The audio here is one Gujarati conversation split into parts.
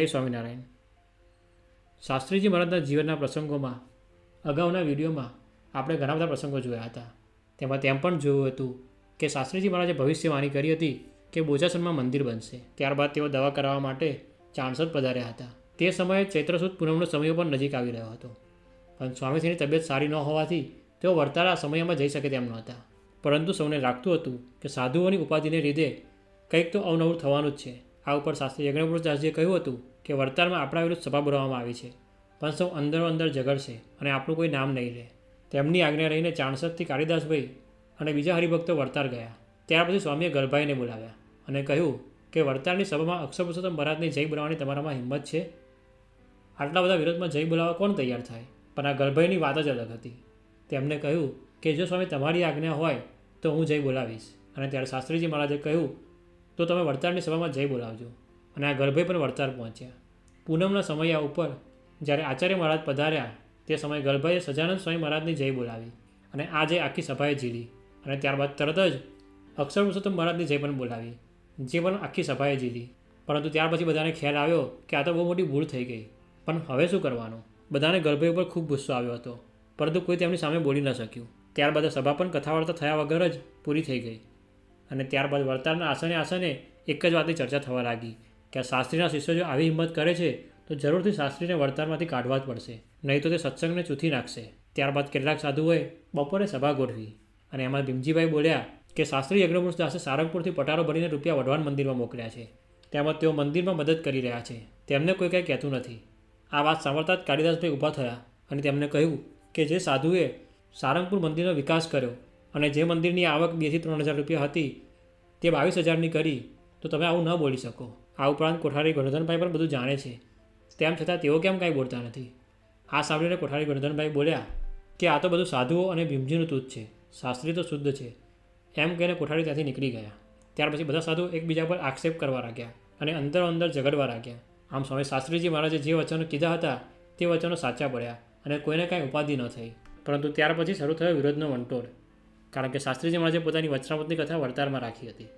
જય સ્વામિનારાયણ. શાસ્ત્રીજી મહારાજના જીવનના પ્રસંગોમાં અગાઉના વિડીયોમાં આપણે ઘણા બધા પ્રસંગો જોયા હતા. તેમાં તેમ પણ જોયું હતું કે શાસ્ત્રીજી મહારાજે ભવિષ્યવાણી કરી હતી કે બોચાસણમાં મંદિર બનશે. ત્યારબાદ તેઓ દવા કરાવવા માટે ચાણસદ પધાર્યા હતા. તે સમયે ચૈત્ર સુદ પૂનમનો સમય પણ નજીક આવી રહ્યો હતો, પણ સ્વામીજીની તબિયત સારી ન હોવાથી તેઓ વરતારા સમયમાં જઈ શકે તેમ નહોતા. પરંતુ સૌને લાગતું હતું કે સાધુઓની ઉપાધિને લીધે કંઈક તો અવનવું થવાનું જ છે. આ ઉપર શાસ્ત્રી યજ્ઞપુરુષદાસજીએ કહ્યું હતું કે વરતારમાં આપણા વિરુદ્ધ સભા બોલાવવામાં આવી છે, પણ સૌ અંદરો અંદર ઝઘડશે અને આપણું કોઈ નામ નહીં લે. તેમની આજ્ઞા રહીને ચાણસદથી કાળીદાસભાઈ અને બીજા હરિભક્તો વરતાર ગયા. ત્યાર પછી સ્વામીએ ગરભાઈને બોલાવ્યા અને કહ્યું કે વરતારની સભામાં અક્ષર પુરુષોત્તમ મહારાજની જય બોલાવવાની તમારામાં હિંમત છે? આટલા બધા વિરોધમાં જય બોલાવવા કોણ તૈયાર થાય? પણ આ ગરભાઈની વાત જ અલગ હતી. તેમને કહ્યું કે જો સ્વામી તમારી આજ્ઞા હોય તો હું જય બોલાવીશ. અને ત્યારે શાસ્ત્રીજી મહારાજે કહ્યું તો તમે વરતારની સભામાં જય બોલાવજો. અને આ ગરભાઈ પણ વરતાર પહોંચ્યા. પૂનમના સમયા ઉપર જ્યારે આચાર્ય મહારાજ પધાર્યા તે સમયે ગરભાઈએ સજાનંદ સ્વામી મહારાજની જય બોલાવી અને આ જય આખી સભાએ ઝીલી. અને ત્યારબાદ તરત જ અક્ષર પુરુષોત્તમ મહારાજની જય પણ બોલાવી, જે પણ આખી સભાએ ઝીલી. પરંતુ ત્યાર પછી બધાને ખ્યાલ આવ્યો કે આ તો બહુ મોટી ભૂલ થઈ ગઈ. પણ હવે શું કરવાનું? બધાને ગરભાઈ ઉપર ખૂબ ગુસ્સો આવ્યો હતો, પરંતુ કોઈ તેમની સામે બોલી ન શક્યું. ત્યારબાદ સભા પણ કથા વાર્તા થયા વગર જ પૂરી થઈ ગઈ. અને ત્યારબાદ વરતારના આસને એક જ વાતની ચર્ચા થવા લાગી કે આ શાસ્ત્રીના શિષ્યો જો આવી હિંમત કરે છે તો જરૂરથી શાસ્ત્રીને વરતારમાંથી કાઢવા જ પડશે, નહીં તો તે સત્સંગને ચૂથી નાખશે. ત્યારબાદ કેટલાક સાધુઓએ બપોરે સભા ગોઠવી અને એમાં ભીમજીભાઈ બોલ્યા કે શાસ્ત્રી યજ્ઞપુરુષદાસે સારંગપુરથી પટારો ભરીને રૂપિયા વઢવાણ મંદિરમાં મોકલ્યા છે. તેમજ તેઓ મંદિરમાં મદદ કરી રહ્યા છે, તેમને કોઈ કંઈ કહેતું નથી. આ વાત સાંભળતા જ કાળીદાસભાઈ ઊભા થયા અને તેમને કહ્યું કે જે સાધુએ સારંગપુર મંદિરનો વિકાસ કર્યો અને જે મંદિરની આવક 2,000 થી 3,000 રૂપિયા હતી તે 22,000ની કરી, તો તમે આવું ન બોલી શકો. આ ઉપરાંત કોઠારી ગોરધનભાઈ પણ બધું જાણે છે, તેમ છતાં તેઓ કેમ કાંઈ બોલતા નથી? આ સાંભળીને કોઠારી ગોરધનભાઈ બોલ્યા કે આ તો બધું સાધુઓ અને ભીમજીનું તૂત છે, શાસ્ત્રી તો શુદ્ધ છે. એમ કહીને કોઠારી ત્યાંથી નીકળી ગયા. ત્યાર પછી બધા સાધુઓ એકબીજા પર આક્ષેપ કરવા લાગ્યા અને અંદરો અંદર ઝઘડવા લાગ્યા. આમ સ્વામી શાસ્ત્રીજી મહારાજે જે વચનો કીધા હતા તે વચનો સાચા પડ્યા અને કોઈને કાંઈ ઉપાધિ ન થઈ. પરંતુ ત્યાર પછી શરૂ થયો વિરોધનો વંટોળ, કારણ કે શાસ્ત્રીજી મહારાજે પોતાની વચનામૃતની કથા વરતારમાં રાખી હતી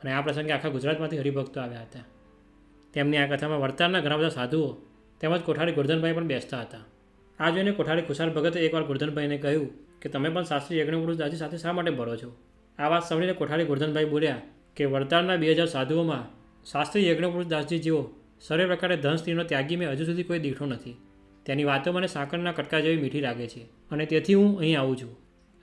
અને આ પ્રસંગે આખા ગુજરાતમાંથી હરિભક્તો આવ્યા હતા. તેમની આ કથામાં વરતારના ઘણા બધા સાધુઓ તેમજ કોઠારી ગોરધનભાઈ પણ બેસતા હતા. આ જોઈને કોઠારી ખુશાલ ભગતે એકવાર ગોરધનભાઈને કહ્યું કે તમે પણ શાસ્ત્રી યજ્ઞપુરુષદાસજી સાથે શા માટે ભરો છો? આ વાત સાંભળીને કોઠારી ગોરધનભાઈ બોલ્યા કે વરતારના 2000 સાધુઓમાં શાસ્ત્રી યજ્ઞપુરુષદાસજી જેવો સર્વે પ્રકારે ધન સ્ત્રીનો ત્યાગી મેં હજુ સુધી કોઈ દીઠો નથી. તેની વાતો મને સાકરના કટકા જેવી મીઠી લાગે છે અને તેથી હું અહીં આવું છું.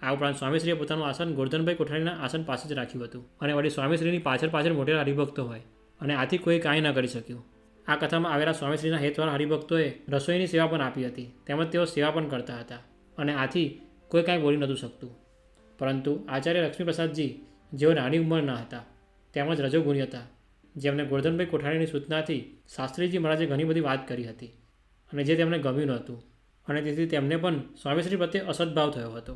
આ ઉપરાંત સ્વામીશ્રીએ પોતાનું આસન ગોરધનભાઈ કોઠારીના આસન પાસે જ રાખ્યું હતું અને વળી સ્વામીશ્રીની પાછળ મોટેરા હરિભક્તો હોય અને આથી કોઈ કાંઈ ન કરી શક્યું. આ કથામાં આવેલા સ્વામીશ્રીના હેતવાળા હરિભક્તોએ રસોઈની સેવા પણ આપી હતી, તેમજ તેઓ સેવા પણ કરતા હતા અને આથી કોઈ કાંઈ બોલી નહોતું શકતું. પરંતુ આચાર્ય લક્ષ્મીપ્રસાદજી જેઓ નાની ઉંમરના હતા તેમજ રજોગુણી હતા, જેમને ગોરધનભાઈ કોઠારીની સૂચનાથી શાસ્ત્રીજી મહારાજે ઘણી બધી વાત કરી હતી અને જે તેમને ગમ્યું નહોતું અને તેથી તેમને પણ સ્વામીશ્રી પ્રત્યે અસદભાવ થયો હતો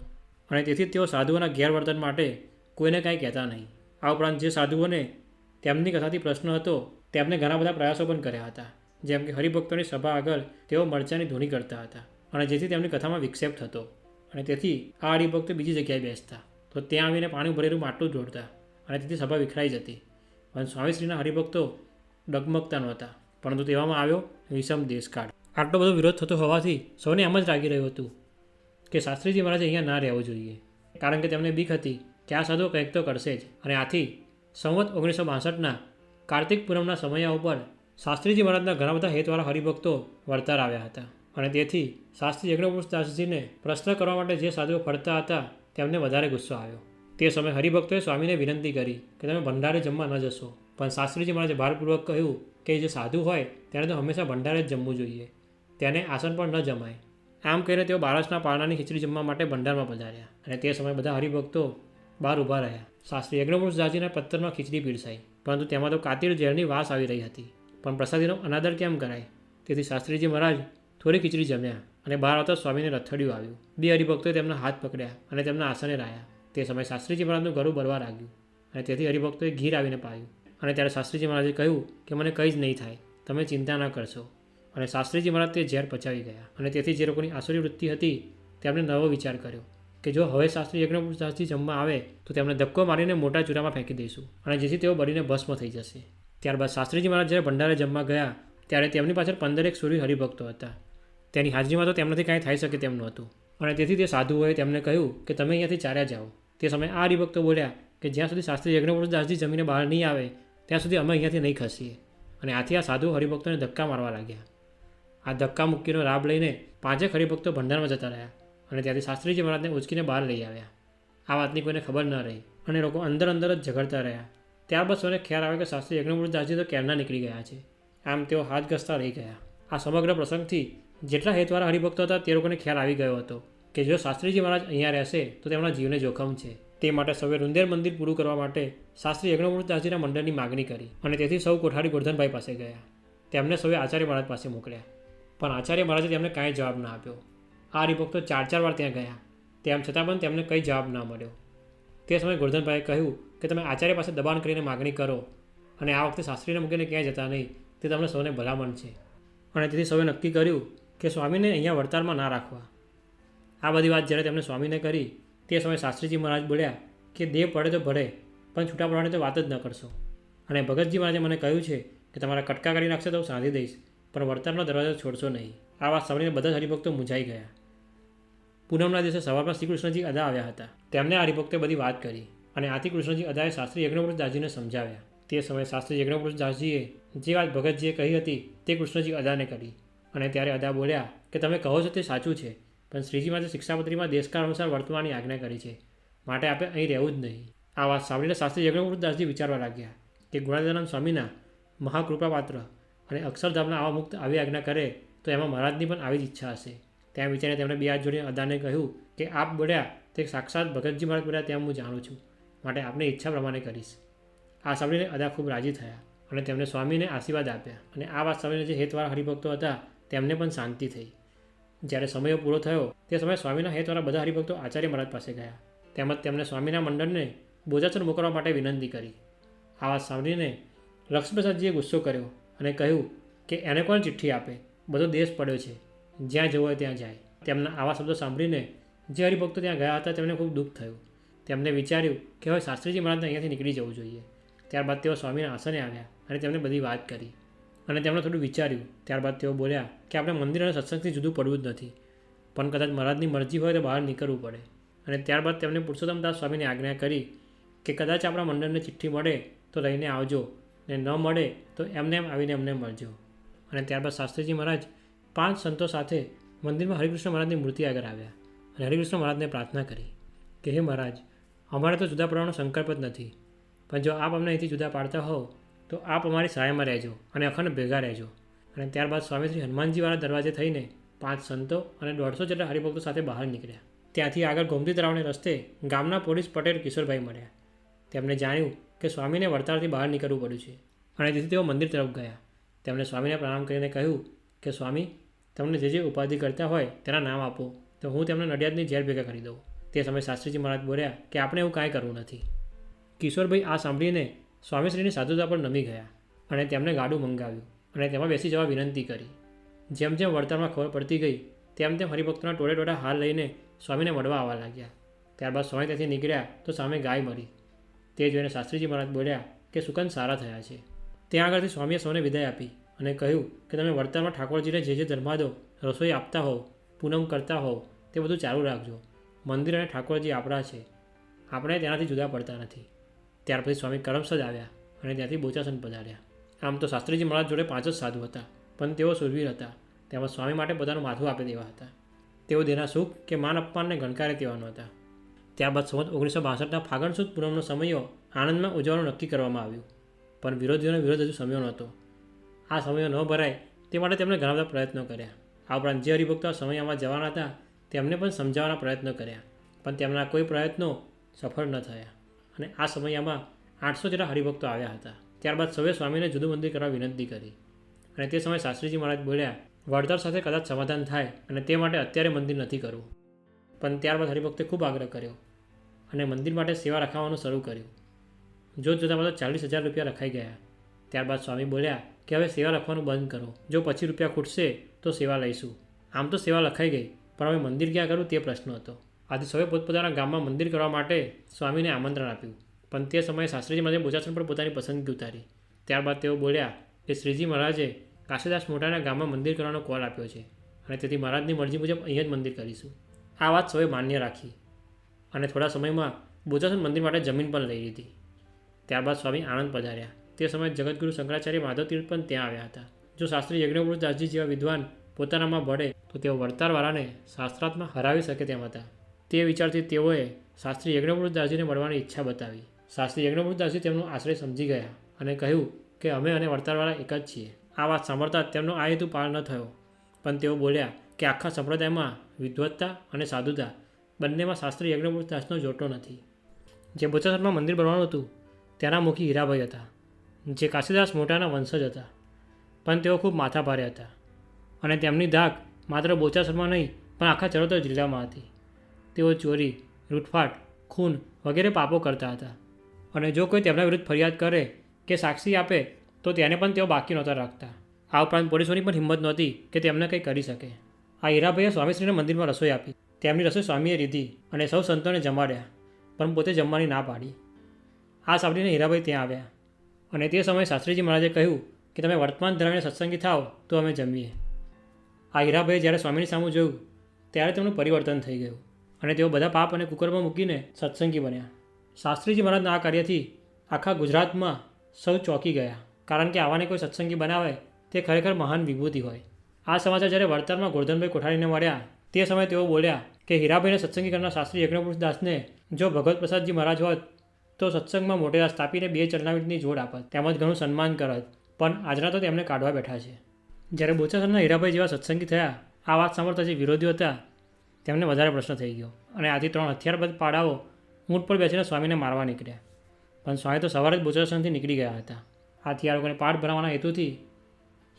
અને તેથી તેઓ સાધુઓના ગેરવર્તન માટે કોઈને કાંઈ કહેતા નહીં. આ ઉપરાંત જે સાધુઓને તેમની કથાથી પ્રશ્ન હતો તેમને ઘણા બધા પ્રયાસો પણ કર્યા હતા, જેમ કે હરિભક્તોની સભા આગળ તેઓ મરચાની ધૂણી કરતા હતા અને જેથી તેમની કથામાં વિક્ષેપ થતો અને તેથી આ હરિભક્તો બીજી જગ્યાએ બેસતા તો ત્યાં આવીને પાણી ભરેલું માટલું ઢોળતા અને તેથી સભા વિખરાઈ જતી. પણ સ્વામીશ્રીના હરિભક્તો ડગમગતા નહોતા. પરંતુ તેવામાં આવ્યો વિષમ દેશકાળ. આટલો બધો વિરોધ થતો હોવાથી સૌને એમ જ લાગી રહ્યું હતું કે શાસ્ત્રીજી મહારાજે અહીંયા ના રહેવું જોઈએ, કારણ કે તેમને બીક હતી કે આ સાધુઓ કંઈક તો કરશે જ. અને આથી સંવત 1962ના કાર્તિક પૂનમના સમયા ઉપર શાસ્ત્રીજી મહારાજના ઘણા બધા હેતવાળા હરિભક્તો વરતાર આવ્યા હતા અને તેથી શાસ્ત્રી યજ્ઞપુરુષદાસજીને પ્રશ્ન કરવા માટે જે સાધુઓ ફરતા હતા તેમને વધારે ગુસ્સો આવ્યો. તે સમયે હરિભક્તોએ સ્વામીને વિનંતી કરી કે તમે ભંડારે જમવા ન જશો, પણ શાસ્ત્રીજી મહારાજે ભારપૂર્વક કહ્યું કે જે સાધુ હોય તેને તો હંમેશા ભંડારે જ જમવું જોઈએ, તેને આસન પણ ન જમાય. આમ કહીને તેઓ બારસના પારણાની ખીચડી જમવા માટે ભંડારમાં પધાર્યા અને તે સમયે બધા હરિભક્તો બહાર ઊભા રહ્યા. શાસ્ત્રી યજ્ઞપુરુષદાસજીના પત્તરમાં ખીચડી પીરસાઈ, પરંતુ તેમાં તો કાતિલ ઝેરની વાસ આવી રહી હતી. પણ પ્રસાદીનો અનાદર કેમ કરાય? તેથી શાસ્ત્રીજી મહારાજ થોડી ખીચડી જમ્યા અને બહાર આવતા સ્વામીને રથડિયું આવ્યું. બે હરિભક્તોએ તેમના હાથ પકડ્યા અને તેમના આસને લાયા. તે સમયે શાસ્ત્રીજી મહારાજનું ગળું બળવા લાગ્યું અને તેથી હરિભક્તોએ ઘીર આવીને પાયું અને ત્યારે શાસ્ત્રીજી મહારાજે કહ્યું કે મને કંઈ જ નહીં થાય, તમે ચિંતા ન કરશો. અને શાસ્ત્રીજી મહારાજ તે ઝેર પચાવી ગયા અને તેથી જે લોકોની આસુરી વૃત્તિ હતી તેમણે નવો વિચાર કર્યો કે જો હવે શાસ્ત્રી યજ્ઞપુરુષદાસજી જમવા આવે તો તેમને ધક્કો મારીને મોટા ચૂરામાં ફેંકી દઈશું અને જેથી તેઓ બળીને ભસ્મ થઈ જશે. ત્યારબાદ શાસ્ત્રીજી મહારાજ જ્યારે ભંડારે જમવા ગયા ત્યારે તેમની પાછળ 15 સૂર્ય હરિભક્તો હતા. તેની હાજરીમાં તો તેમનાથી કાંઈ થઈ શકે તેમ નહોતું અને તેથી તે સાધુઓએ તેમને કહ્યું કે તમે અહીંયાથી ચાલ્યા જાઓ. તે સમયે આ હરિભક્તો બોલ્યા કે જ્યાં સુધી શાસ્ત્રી યજ્ઞપુરુષદાસજી જમીને બહાર નહીં આવે ત્યાં સુધી અમે અહીંયાથી નહીં ખસીએ. અને આથી આ સાધુ હરિભક્તોને ધક્કા મારવા લાગ્યા. આ ધક્કા મુક્કીનો લાભ લઈને 5 હરિભક્તો ભંડારમાં જતા રહ્યા અને ત્યાંથી શાસ્ત્રીજી મહારાજને ઉંચકીને બહાર લઈ આવ્યા. આ વાતની કોઈને ખબર ન રહી અને લોકો અંદર જ ઝઘડતા રહ્યા. ત્યારબાદ સૌને ખ્યાલ આવ્યો કે શાસ્ત્રી યજ્ઞપુરુષદાસજી તો ક્યારના નીકળી ગયા છે. આમ તેઓ હાથ ઘસતા રહી ગયા. આ સમગ્ર પ્રસંગથી જેટલા હેતવાળા હરિભક્તો હતા તે લોકોને ખ્યાલ આવી ગયો હતો કે જો શાસ્ત્રીજી મહારાજ અહીંયા રહેશે તો તેમના જીવને જોખમ છે. તે માટે સૌએ રુંદેર મંદિર પૂરું કરવા માટે શાસ્ત્રી યજ્ઞપુરુષદાસજીના મંડળની માગણી કરી અને તેથી સૌ કોઠારી ગોરધનભાઈ પાસે ગયા. તેમને સૌએ આચાર્ય મહારાજ પાસે મોકલ્યા, પણ આચાર્ય મહારાજે તેમને કાંઈ જવાબ ન આપ્યો. આ હરિભક્તો 4 વાર ત્યાં ગયા, તેમ છતાં પણ તેમને કંઈ જવાબ ન મળ્યો. તે સમયે ગોરધનભાઈએ કહ્યું કે તમે આચાર્ય પાસે દબાણ કરીને માગણી કરો અને આ વખતે શાસ્ત્રીને મૂકીને ક્યાંય જતા નહીં, તે તમને સૌને ભલામણ છે. અને તેથી સૌએ નક્કી કર્યું કે સ્વામીને અહીંયા વડતાલમાં ના રાખવા. આ બધી વાત જ્યારે તેમણે સ્વામીને કરી તે સમયે શાસ્ત્રીજી મહારાજ બોલ્યા કે દેહ પડે તો ભળે, પણ છૂટા પડવાની તો વાત જ ન કરશો. અને ભગતજી મહારાજે મને કહ્યું છે કે તમારા કટકા કરી નાખશે તો હું સાંધી દઈશ, પણ વડતાલનો દરવાજો છોડશો નહીં. આ વાત સાંભળીને બધા જ હરિભક્તો મૂંઝાઈ ગયા. પૂનમના દિવસે સવારમાં શ્રી કૃષ્ણજી અદા આવ્યા હતા. તેમને આ હરિભક્તે બધી વાત કરી અને આથી કૃષ્ણજી અદાએ શાસ્ત્રી યજ્ઞપુરુષદાસજીને સમજાવ્યા. તે સમયે શાસ્ત્રી યજ્ઞપુરુષદાસજીએ જે વાત ભગતજીએ કહી હતી તે કૃષ્ણજી અદાને કરી અને ત્યારે અદા બોલ્યા કે તમે કહો છો તે સાચું છે, પણ શ્રીજી માતે શિક્ષાપત્રીમાં દેશકાળ અનુસાર વર્તવાની આજ્ઞા કરી છે, માટે આપણે અહીં રહેવું જ નહીં. આ વાત સાંભળીને શાસ્ત્રી યજ્ઞપુરુષદાસજી વિચારવા લાગ્યા કે ગુણાતીતાનંદ સ્વામીના મહાકૃપાપાત્ર અને અક્ષરધામના આવા મુક્ત આવી આજ્ઞા કરે તો એમાં મહારાજની પણ આવી જ ઈચ્છા હશે. ત્યાં વિચારીને તેમણે બે હાથ જોડીને અદાને કહ્યું કે આપ બોલ્યા તે સાક્ષાત ભગતજી મહારાજ બોલ્યા તેમ હું જાણું છું, માટે આપની ઈચ્છા પ્રમાણે કરીશ. આ સાંભળીને અદા ખૂબ રાજી થયા અને તેમને સ્વામીને આશીર્વાદ આપ્યા અને આ વાત સાંભળીને જે હેતવાળા હરિભક્તો હતા તેમને પણ શાંતિ થઈ. જ્યારે સમય પૂરો થયો તે સમયે સ્વામીના હેતવાળા બધા હરિભક્તો આચાર્ય મહારાજ પાસે ગયા તેમજ તેમણે સ્વામીના મંડળને બોજાસન મોકલવા માટે વિનંતી કરી. આ વાત સાંભળીને લક્ષ્મણપ્રસાદજીએ ગુસ્સો કર્યો અને કહ્યું કે એને કોણ ચિઠ્ઠી આપે, બધો દેશ પડ્યો છે, જ્યાં જવું હોય ત્યાં જાય. તેમના આવા શબ્દો સાંભળીને જે હરિભક્તો ત્યાં ગયા હતા તેમને ખૂબ દુઃખ થયું. તેમને વિચાર્યું કે હવે શાસ્ત્રીજી મહારાજને અહીંયાથી નીકળી જવું જોઈએ. ત્યારબાદ તેઓ સ્વામીના આસને આવ્યા અને તેમને બધી વાત કરી અને તેમણે થોડું વિચાર્યું. ત્યારબાદ તેઓ બોલ્યા કે આપણે મંદિર અને સત્સંગથી જુદું પડવું જ નથી, પણ કદાચ મહારાજની મરજી હોય તો બહાર નીકળવું પડે. અને ત્યારબાદ તેમણે પુરુષોત્તમદાસ સ્વામીને આજ્ઞા કરી કે કદાચ આપણા મંડળને ચિઠ્ઠી મળે તો લઈને આવજો ને ન મળે તો એમને એમ આવીને એમને મળજો. અને ત્યારબાદ શાસ્ત્રીજી મહારાજ 5 સંતો સાથે મંદિરમાં હરિકૃષ્ણ મહારાજની મૂર્તિ આગળ આવ્યા અને હરિકૃષ્ણ મહારાજને પ્રાર્થના કરી કે હે મહારાજ, અમારે તો જુદા પડવાનો સંકલ્પ જ નથી, પણ જો આપ અમને અહીંથી જુદા પાડતા હોવ તો આપ અમારી સહાયમાં રહેજો અને અખંડ ભેગા રહેજો. અને ત્યારબાદ સ્વામી શ્રી હનુમાનજીવાળા દરવાજે થઈને 5 સંતો અને 150 જેટલા હરિભક્તો સાથે બહાર નીકળ્યા. ત્યાંથી આગળ ગોમતી તળાવને રસ્તે ગામના પોલીસ પટેલ કિશોરભાઈ મળ્યા. તેમણે જાણ્યું કે સ્વામીને વડતાલથી બહાર નીકળવું પડ્યું છે અને તેથી તેઓ મંદિર તરફ ગયા. તેમણે સ્વામીને પ્રણામ કરીને કહ્યું કે સ્વામી, તમને જે ઉપાધિ કરતા હોય તેના નામ આપો તો હું તેમને નડિયાદની જેલ ભેગા કરી દઉં. તે સમયે શાસ્ત્રીજી મહારાજ બોલ્યા કે આપણે એવું કાંઈ કરવું નથી. કિશોરભાઈ આ સાંભળીને સ્વામીશ્રીની સાધુતા પર નમી ગયા અને તેમણે ગાડું મંગાવ્યું અને તેમાં બેસી જવા વિનંતી કરી. જેમ જેમ વડતાલમાં ખબર પડતી ગઈ તેમ તેમ હરિભક્તોના ટોળે હાર લઈને સ્વામીને મળવા આવવા લાગ્યા. ત્યારબાદ સ્વામી ત્યાંથી નીકળ્યા તો સામે ગાય મળી. તે જોઈને શાસ્ત્રીજી મહારાજ બોલ્યા કે સુકન સારા થયા છે. ત્યાં આગળથી સ્વામીએ સૌને વિદાય આપી અને કહ્યું કે તમે વડતાલમાં ઠાકોરજીને જે ધર્માદો રસોઈ આપતા હોવ, પૂનમ કરતા હોવ તે બધું ચાલુ રાખજો. મંદિર અને ઠાકોરજી આપણા છે, આપણે તેનાથી જુદા પડતા નથી. ત્યાર પછી સ્વામી કરમસદ આવ્યા અને ત્યાંથી બોચાસન પધાર્યા. આમ તો શાસ્ત્રીજી મહારાજ જોડે 5 જ સાધુ હતા, પણ તેઓ સુરવીર હતા. તેમજ સ્વામી માટે પોતાનું માથું આપી દેવા હતા. તેઓ દેના સુખ કે માન અપમાનને ગણકારે તેવાનો હતા. ત્યારબાદ સંવત 1962ના ફાગણ સુદ પૂનમનો સમયો આણંદમાં ઉજવવાનું નક્કી કરવામાં આવ્યું, પણ વિરોધીઓનો વિરોધ હજુ સમયો નહોતો. આ સમયો ન ભરાય તે માટે તેમણે ઘણા બધા પ્રયત્નો કર્યા. આ ઉપરાંત જે હરિભક્તો આ સમયમાં જવાના હતા તેમને પણ સમજાવવાના પ્રયત્નો કર્યા, પણ તેમના કોઈ પ્રયત્નો સફળ ન થયા અને આ સમયમાં 800 જેટલા હરિભક્તો આવ્યા હતા. ત્યારબાદ સૌએ સ્વામીને જુદું મંદિર કરવા વિનંતી કરી અને તે સમયે શાસ્ત્રીજી મહારાજ બોલ્યા વડતાલ સાથે કદાચ સમાધાન થાય અને તે માટે અત્યારે મંદિર નથી કરવું. પણ ત્યારબાદ હરિભક્તે ખૂબ આગ્રહ કર્યો અને મંદિર માટે સેવા રખાવવાનું શરૂ કર્યું. જોત જોતાં બધા 40,000 રૂપિયા રખાઈ ગયા. ત્યારબાદ સ્વામી બોલ્યા કે હવે સેવા લખવાનું બંધ કરો, જો પછી રૂપિયા ખૂટશે તો સેવા લઈશું. આમ તો સેવા લખાઈ ગઈ, પણ હવે મંદિર ક્યાં કરવું તે પ્રશ્ન હતો. આથી સૌએ પોતપોતાના ગામમાં મંદિર કરવા માટે સ્વામીને આમંત્રણ આપ્યું, પણ તે સમયે શાસ્ત્રીજી મહારાજે બોચાસન પર પોતાની પસંદગી ઉતારી. ત્યારબાદ તેઓ બોલ્યા કે શ્રીજી મહારાજે કાશીદાસ મોટાના ગામમાં મંદિર કરવાનો કોલ આપ્યો છે અને તેથી મહારાજની મરજી મુજબ અહીંયા જ મંદિર કરીશું. આ વાત સૌએ માન્ય રાખી અને થોડા સમયમાં બોચાસણ મંદિર માટે જમીન પણ લઈ લીધી. ત્યારબાદ સ્વામી આણંદ પધાર્યા. તે સમયે જગતગુરુ શંકરાચાર્ય માધવ તીર્થ પણ ત્યાં આવ્યા હતા. જો શાસ્ત્રી યજ્ઞપ્રભુદાસજી જેવા વિદ્વાન પોતાનામાં ભળે તો તેઓ વડતાલવાળાને શાસ્ત્રાર્થમાં હરાવી શકે તેમ હતા. તે વિચારથી તેઓએ શાસ્ત્રી યજ્ઞપ્રભુદાસજીને મળવાની ઈચ્છા બતાવી. શાસ્ત્રી યજ્ઞપ્રભુદાસજી તેમનો આશ્રય સમજી ગયા અને કહ્યું કે અમે અને વડતાલવાળા એક જ છીએ. આ વાત સાંભળતા તેમનો આ હેતુ પાર ન થયો, પણ તેઓ બોલ્યા કે આખા સંપ્રદાયમાં વિદ્વત્તા અને સાધુતા બંનેમાં શાસ્ત્રી યજ્ઞપ્રભુદાસનો જોટો નથી. જે બોચાસણમાં મંદિર બનવાનું હતું તેના મુખી હીરાભાઈ હતા, જે કાશીદાસ મોટાના વંશજ હતા, પણ તેઓ ખૂબ માથાભારે હતા અને તેમની ધાક માત્ર બોચાસણમાં નહીં પણ આખા ચરોતર જિલ્લામાં હતી. તેઓ ચોરી, લૂંટફાટ, ખૂન વગેરે પાપો કરતા હતા અને જો કોઈ તેમના વિરુદ્ધ ફરિયાદ કરે કે સાક્ષી આપે તો તેને પણ તેઓ બાકી નહોતા રાખતા. આ ઉપરાંત પોલીસોની પણ હિંમત નહોતી કે તેમને કંઈ કરી શકે. આ હીરાભાઈએ સ્વામીશ્રીને મંદિરમાં રસોઈ આપી. તેમની રસોઈ સ્વામીએ લીધી અને સૌ સંતોને જમાડ્યા, પણ પોતે જમવાની ના પાડી. આ સાંભળીને હીરાભાઈ ત્યાં આવ્યા અને તે સમયે શાસ્ત્રીજી મહારાજે કહ્યું કે તમે વર્તમાન ધરાવીને સત્સંગી થાઓ તો અમે જમીએ. આ હીરાભાઈએ જ્યારે સ્વામીની સામે જોયું ત્યારે તેમનું પરિવર્તન થઈ ગયું અને તેઓ બધા પાપ અને કુકર્મ મૂકીને સત્સંગી બન્યા. શાસ્ત્રીજી મહારાજના આ કાર્યથી આખા ગુજરાતમાં સૌ ચોંકી ગયા, કારણ કે આવાને કોઈ સત્સંગી બનાવે તે ખરેખર મહાન વિભૂતિ હોય. આ સમાચાર જ્યારે વડતાલમાં ગોરધનભાઈ કોઠારીને મળ્યા તે સમયે તેઓ બોલ્યા કે હીરાભાઈને સત્સંગી કરનાર શાસ્ત્રી યજ્ઞપ્રભુદાસને જો ભગવત પ્રસાદજી મહારાજ હોત તો સત્સંગમાં મોટેરા સ્થાપીને 2 ચરણામૃતની જોડ આપત, તેમજ ઘણું સન્માન કરત, પણ આજના તો તેમને કાઢવા બેઠા છે. જ્યારે બોચાસણના હીરાભાઈ જેવા સત્સંગી થયા, આ વાત સાંભળતા જે વિરોધીઓ હતા તેમને વધારે પ્રશ્ન થઈ ગયો અને આથી 3 હથિયારબદ્ધ પાડાઓ ઊંટ પર બેસીને સ્વામીને મારવા નીકળ્યા. પણ સ્વામી તો સવારે જ બોચાસણથી નીકળી ગયા હતા. આથી આ લોકોને પાઠ ભરાવવાના હેતુથી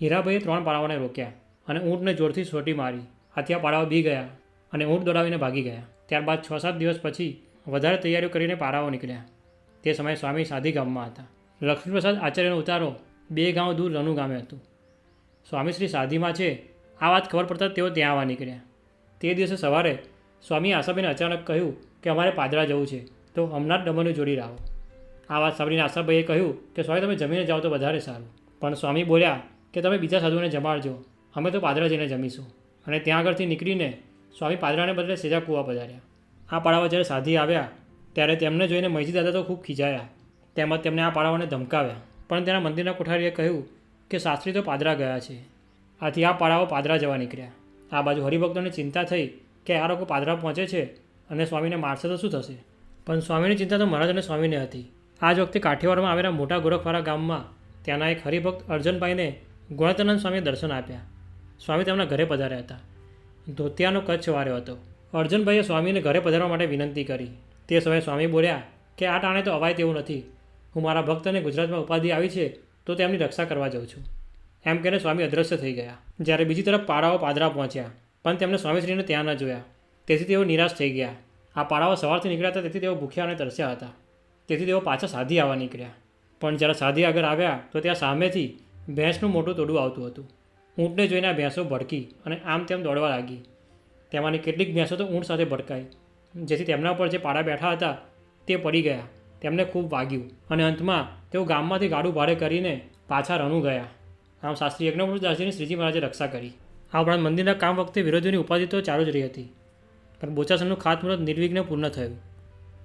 હીરાભાઈએ 3 પાડાઓને રોક્યા અને ઊંટને જોરથી સોટી મારી. આથી આ પાડાઓ બી ગયા અને ઊંટ દોડાવીને ભાગી ગયા. ત્યારબાદ 6-7 દિવસ પછી વધારે તૈયારીઓ કરીને પાડાઓ નીકળ્યા. તે સમયે સ્વામી સાધી ગામમાં હતા. લક્ષ્મીપ્રસાદ આચાર્યનો ઉતારો 2 ગાંવ દૂર રનુ ગામે હતું. સ્વામીશ્રી સાધીમાં છે આ વાત ખબર પડતા તેઓ ત્યાં આવવા નીકળ્યા. તે દિવસે સવારે સ્વામીએ આશાભાઈને અચાનક કહ્યું કે અમારે પાદરા જવું છે, તો હમણાં જ ડમરને જોડી લાવો. આ વાત સાંભળીને આશાભાઈએ કહ્યું કે સ્વામી તમે જમીને જાઓ તો વધારે સારું. પણ સ્વામી બોલ્યા કે તમે બીજા સાધુઓને જમાડજો, અમે તો પાદરા જઈને જમીશું. અને ત્યાં આગળથી નીકળીને સ્વામી પાદરાને બદલે સેજા કૂવા પધાર્યા. આ પાડાઓ જ્યારે સાધી આવ્યા ત્યારે તેમને જોઈને મૈજી દાદા તો ખૂબ ખીજાયા, તેમજ તેમને આ પાડાઓને ધમકાવ્યા. પણ તેના મંદિરના કોઠારીએ કહ્યું કે શાસ્ત્રી તો પાદરા ગયા છે. આથી આ પાડાઓ પાદરા જવા નીકળ્યા. આ બાજુ હરિભક્તોને ચિંતા થઈ કે આ લોકો પાદરા પહોંચે છે અને સ્વામીને મારશે તો શું થશે. પણ સ્વામીની ચિંતા તો મહારાજ અને સ્વામીને હતી. આ જ વખતે કાઠિયાવાડમાં આવેલા મોટા ગોરખવાળા ગામમાં ત્યાંના એક હરિભક્ત અર્જનભાઈને ગુણાતીતાનંદ સ્વામીએ દર્શન આપ્યા. સ્વામી તેમના ઘરે પધાર્યા હતા. ધોતિયાનો કચ્છ વાર્યો હતો. અર્જનભાઈએ સ્વામીને ઘરે પધારવા માટે વિનંતી કરી. તે સમયે સ્વામી બોલ્યા કે આ ટાણે તો અવાય તેવું નથી. હું મારા ભક્તને ગુજરાતમાં ઉપાધિ આવી છે તો તેમની રક્ષા કરવા જાઉં છું. એમ કહીને સ્વામી અદૃશ્ય થઈ ગયા. જ્યારે બીજી તરફ પાડાઓ પાદરા પહોંચ્યા, પણ તેમને સ્વામીશ્રીને ત્યાં ન જોયા. તેથી તેઓ નિરાશ થઈ ગયા. આ પાડાઓ સવારથી નીકળ્યા હતા, તેથી તેઓ ભૂખ્યા અને તરસ્યા હતા. તેથી તેઓ પાછા સાધી આવવા નીકળ્યા. પણ જ્યારે સાધી આગળ આવ્યા તો ત્યાં સામેથી ભેંસનું મોટું ટોળું આવતું હતું. ઊંટને જોઈને આ ભેંસો ભડકી અને આમ તેમ દોડવા લાગી. તેમાંની કેટલીક ભેંસો તો ઊંટ સાથે ભડકાઈ, જેથી તેમના ઉપર જે પાડા બેઠા હતા તે પડી ગયા. તેમને ખૂબ વાગ્યું અને અંતમાં તેઓ ગામમાંથી ગાડું ભાડે કરીને પાછા રનુ ગયા. આમ શાસ્ત્રી યજ્ઞપ્રભુદાસજીની શ્રીજી મહારાજે રક્ષા કરી. આ ઉપરાંત મંદિરના કામ વખતે વિરોધીઓની ઉપાધિ તો ચાલુ જ રહી હતી, પણ બોચાસણનું ખાતમુહૂર્ત નિર્વિઘ્ને પૂર્ણ થયું.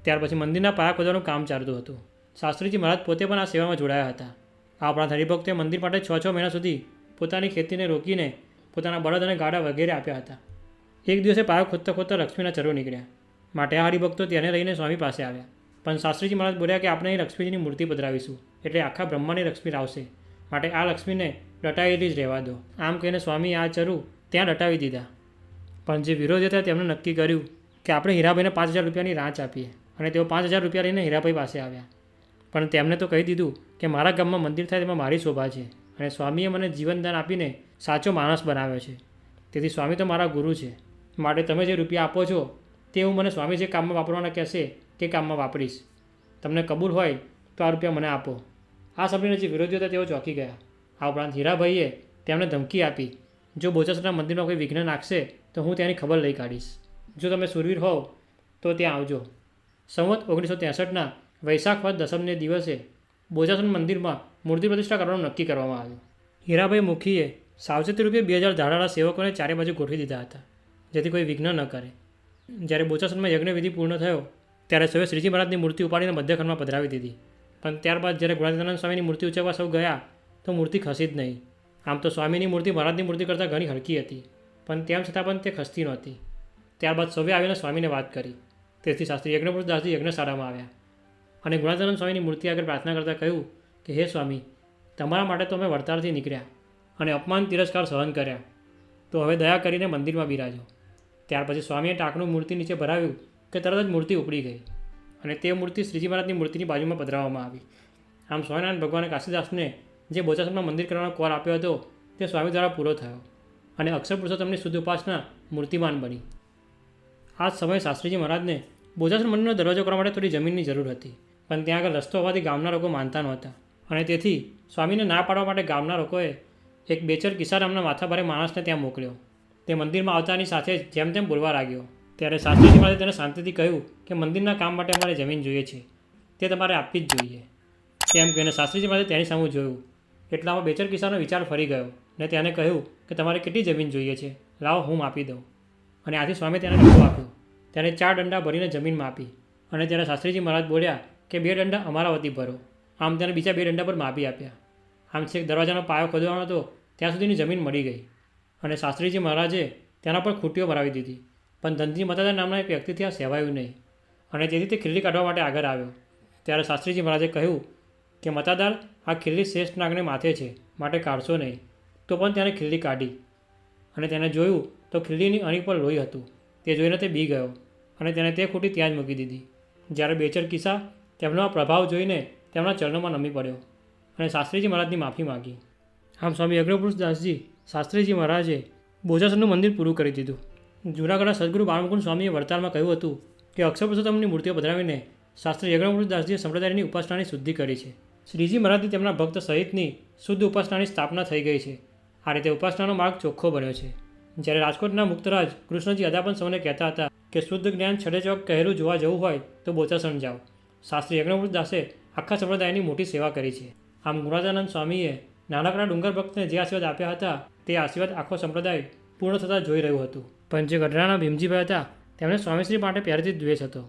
ત્યાર પછી મંદિરના પાયા ખોદવાનું કામ ચાલતું હતું. શાસ્ત્રીજી મહારાજ પોતે પણ આ સેવામાં જોડાયા હતા. આ ઉપરાંત હરિભક્તોએ મંદિર માટે 6-6 મહિના સુધી પોતાની ખેતીને રોકીને પોતાના બળદ અને ગાડા વગેરે આપ્યા હતા. એક દિવસે પાયો ખોદતા ખોદતા લક્ષ્મીના ચરો નીકળ્યા. માટે આ હરિભક્તો તેને લઈને સ્વામી પાસે આવ્યા. પણ શાસ્ત્રીજી મહારાજ બોલ્યા કે આપણે અહીં લક્ષ્મીજીની મૂર્તિ પધરાવીશું, એટલે આખા બ્રહ્માંડની લક્ષ્મી આવશે, માટે આ લક્ષ્મીને દટાવેલી જ રહેવા દો. આમ કહીને સ્વામી આ ચરુ ત્યાં દટાવી દીધા. પણ જે વિરોધી હતા તેમણે નક્કી કર્યું કે આપણે હીરાભાઈને 5,000 રૂપિયાની રાંચ આપીએ, અને તેઓ 5,000 રૂપિયા લઈને હીરાભાઈ પાસે આવ્યા. પણ તેમને તો કહી દીધું કે મારા ગામમાં મંદિર થાય તેમાં મારી શોભા છે અને સ્વામીએ મને જીવનદાન આપીને સાચો માણસ બનાવ્યો છે. તેથી સ્વામી તો મારા ગુરુ છે, માટે તમે જે રૂપિયા આપો છો તે હું મને સ્વામી જે કામમાં વાપરવાના કહેશે તે કામમાં વાપરીશ. તમને કબૂલ હોય તો આ રૂપિયા મને આપો. આ સાંભળીને જે વિરોધીઓ હતા તેઓ ચોંકી ગયા. આ ઉપરાંત હીરાભાઈએ તેમને ધમકી આપી, જો બોચાસણના મંદિરમાં કોઈ વિઘ્ન નાખશે તો હું તેની ખબર લઈ કાઢીશ. જો તમે સુરવીર હોવ તો ત્યાં આવજો. સંવત 1963ના વૈશાખ વદ દસમને દિવસે બોચાસણ મંદિરમાં મૂર્તિ પ્રતિષ્ઠા કરવાનું નક્કી કરવામાં આવ્યું. હીરાભાઈ મુખીએ સાવચેતી રૂપે 2000 ધાડાળા સેવકોને ચારે બાજુ ગોઠવી દીધા હતા, જેથી કોઈ વિઘ્ન ન કરે. જ્યારે બોચાસણમાં યજ્ઞવિધિ પૂર્ણ થયો ત્યારે સૌએ શ્રીજી મહારાજની મૂર્તિ ઉપાડીને મધ્યખંડમાં પધરાવી દીધી. પણ ત્યારબાદ જ્યારે ગુણાતીતાનંદ સ્વામીની મૂર્તિ ઉંચકવા સૌ ગયા તો મૂર્તિ ખસી જ નહીં. આમ તો સ્વામીની મૂર્તિ મહારાજની મૂર્તિ કરતાં ઘણી હલકી હતી, પણ તેમ છતાં પણ તે ખસતી નહોતી. ત્યારબાદ સૌએ આવીને સ્વામીને વાત કરી. તેથી શાસ્ત્રી યજ્ઞપુરુષ દાસજી યજ્ઞશાળામાં આવ્યા અને ગુણાતીતાનંદ સ્વામીની મૂર્તિ આગળ પ્રાર્થના કરતાં કહ્યું કે હે સ્વામી, તમારા માટે તો અમે વડતાલથી નીકળ્યા અને અપમાન તિરસ્કાર સહન કર્યા, તો હવે દયા કરીને મંદિરમાં બિરાજો. ત્યાર પછી સ્વામીએ ટાંકનું મૂર્તિ નીચે ભરાવ્યું કે તરત જ મૂર્તિ ઉપડી ગઈ અને તે મૂર્તિ શ્રીજી મહારાજની મૂર્તિની બાજુમાં પધરાવવામાં આવી. આમ સ્વામિનારાયણ ભગવાને કાશીદાસને જે બોચાસણમાં મંદિર કરવાનો કોર આપ્યો હતો તે સ્વામી દ્વારા પૂરો થયો અને અક્ષર પુરુષોત્તમની શુદ્ધ ઉપાસના મૂર્તિમાન બની. આ જ સમયે શાસ્ત્રીજી મહારાજને બોચાસણ મંદિરનો દરવાજો કરવા માટે થોડી જમીનની જરૂર હતી, પણ ત્યાં આગળ રસ્તો હોવાથી ગામના લોકો માનતા નહોતા અને તેથી સ્વામીને ના પાડવા માટે ગામના લોકોએ એક બેચર કિસ્સા નામના માથાભારે માણસને ત્યાં મોકલ્યો. તે મંદિરમાં આવતાની સાથે જ જેમ તેમ બોલવા લાગ્યો. ત્યારે શાસ્ત્રીજી મહારાજે તેને શાંતિથી કહ્યું કે મંદિરના કામ માટે અમારે જમીન જોઈએ છે, તે તમારે આપવી જ જોઈએ. તેમ કહીને શાસ્ત્રીજી મહારાજે તેની સામે જોયું. એટલામાં બેચર કિસ્સાનો વિચાર ફરી ગયો ને તેને કહ્યું કે તમારે કેટલી જમીન જોઈએ છે, લાવો હું આપી દઉં. અને આથી સ્વામી તેને ડંડો આપ્યો. તેને 4 દંડા ભરીને જમીનમાં આપી અને ત્યારે શાસ્ત્રીજી મહારાજ બોલ્યા કે 2 દંડા અમારા વતી ભરો. આમ તેને બીજા 2 દંડા પર માપી આપ્યા. આમ છેક દરવાજાનો પાયો ખોદવાનો હતો ત્યાં સુધીની જમીન મળી ગઈ અને શાસ્ત્રીજી મહારાજે તેના પર ખૂંટીઓ ભરાવી દીધી. પણ ધનજી મતાદાર નામના એક વ્યક્તિથી આ સેવાયું નહીં અને તેથી તે ખીલ્લી કાઢવા માટે આગળ આવ્યો. ત્યારે શાસ્ત્રીજી મહારાજે કહ્યું કે મતાદાર, આ ખીલ્લી શ્રેષ્ઠ નાગને માથે છે, માટે કાઢશો નહીં. તો પણ તેને ખીલ્લી કાઢી અને તેને જોયું તો ખીલ્લીની અણી પર લોહી હતું. તે જોઈને તે બી ગયો અને તેને તે ખૂંટી ત્યાં જ મૂકી દીધી. જ્યારે બેચર કિસ્સા તેમનો આ પ્રભાવ જોઈને તેમના ચરણોમાં નમી પડ્યો અને શાસ્ત્રીજી મહારાજની માફી માગી. આમ સ્વામી યજ્ઞપુરુષ દાસજી શાસ્ત્રીજી મહારાજે બોચાસણનું મંદિર પૂરું કરી દીધું. જૂનાગઢના સદગુરુ બાળમુકુંદ સ્વામીએ વડતાલમાં કહ્યું હતું કે અક્ષર પુરુષોત્તમની મૂર્તિઓ પધરાવીને શાસ્ત્રી યજ્ઞપુરુષ દાસજીએ સંપ્રદાયની ઉપાસનાની શુદ્ધિ કરી છે. શ્રીજી મહારાજથી તેમના ભક્ત સહિતની શુદ્ધ ઉપાસનાની સ્થાપના થઈ ગઈ છે. આ રીતે ઉપાસનાનો માર્ગ ચોખ્ખો બન્યો છે. જ્યારે રાજકોટના મુક્તરાજ કૃષ્ણજી અદા પણ સૌને કહેતા હતા કે શુદ્ધ જ્ઞાન છડેચોક કહેરું જોવા જવું હોય તો બોચાસણ જાઓ. શાસ્ત્રી યજ્ઞપુરુષ દાસે આખા સંપ્રદાયની મોટી સેવા કરી છે. આમ ગુણાતીતાનંદ સ્વામીએ નાનકડા ડુંગર ભક્તને જે આશીર્વાદ આપ્યા હતા તે આશીર્વાદ આખો સંપ્રદાય પૂર્ણ થતાં જોઈ રહ્યું હતું. પણ જે ગઢડાના ભીમજીભાઈ હતા તેમને સ્વામીશ્રી માટે પહેલેથી જ દ્વેષ હતો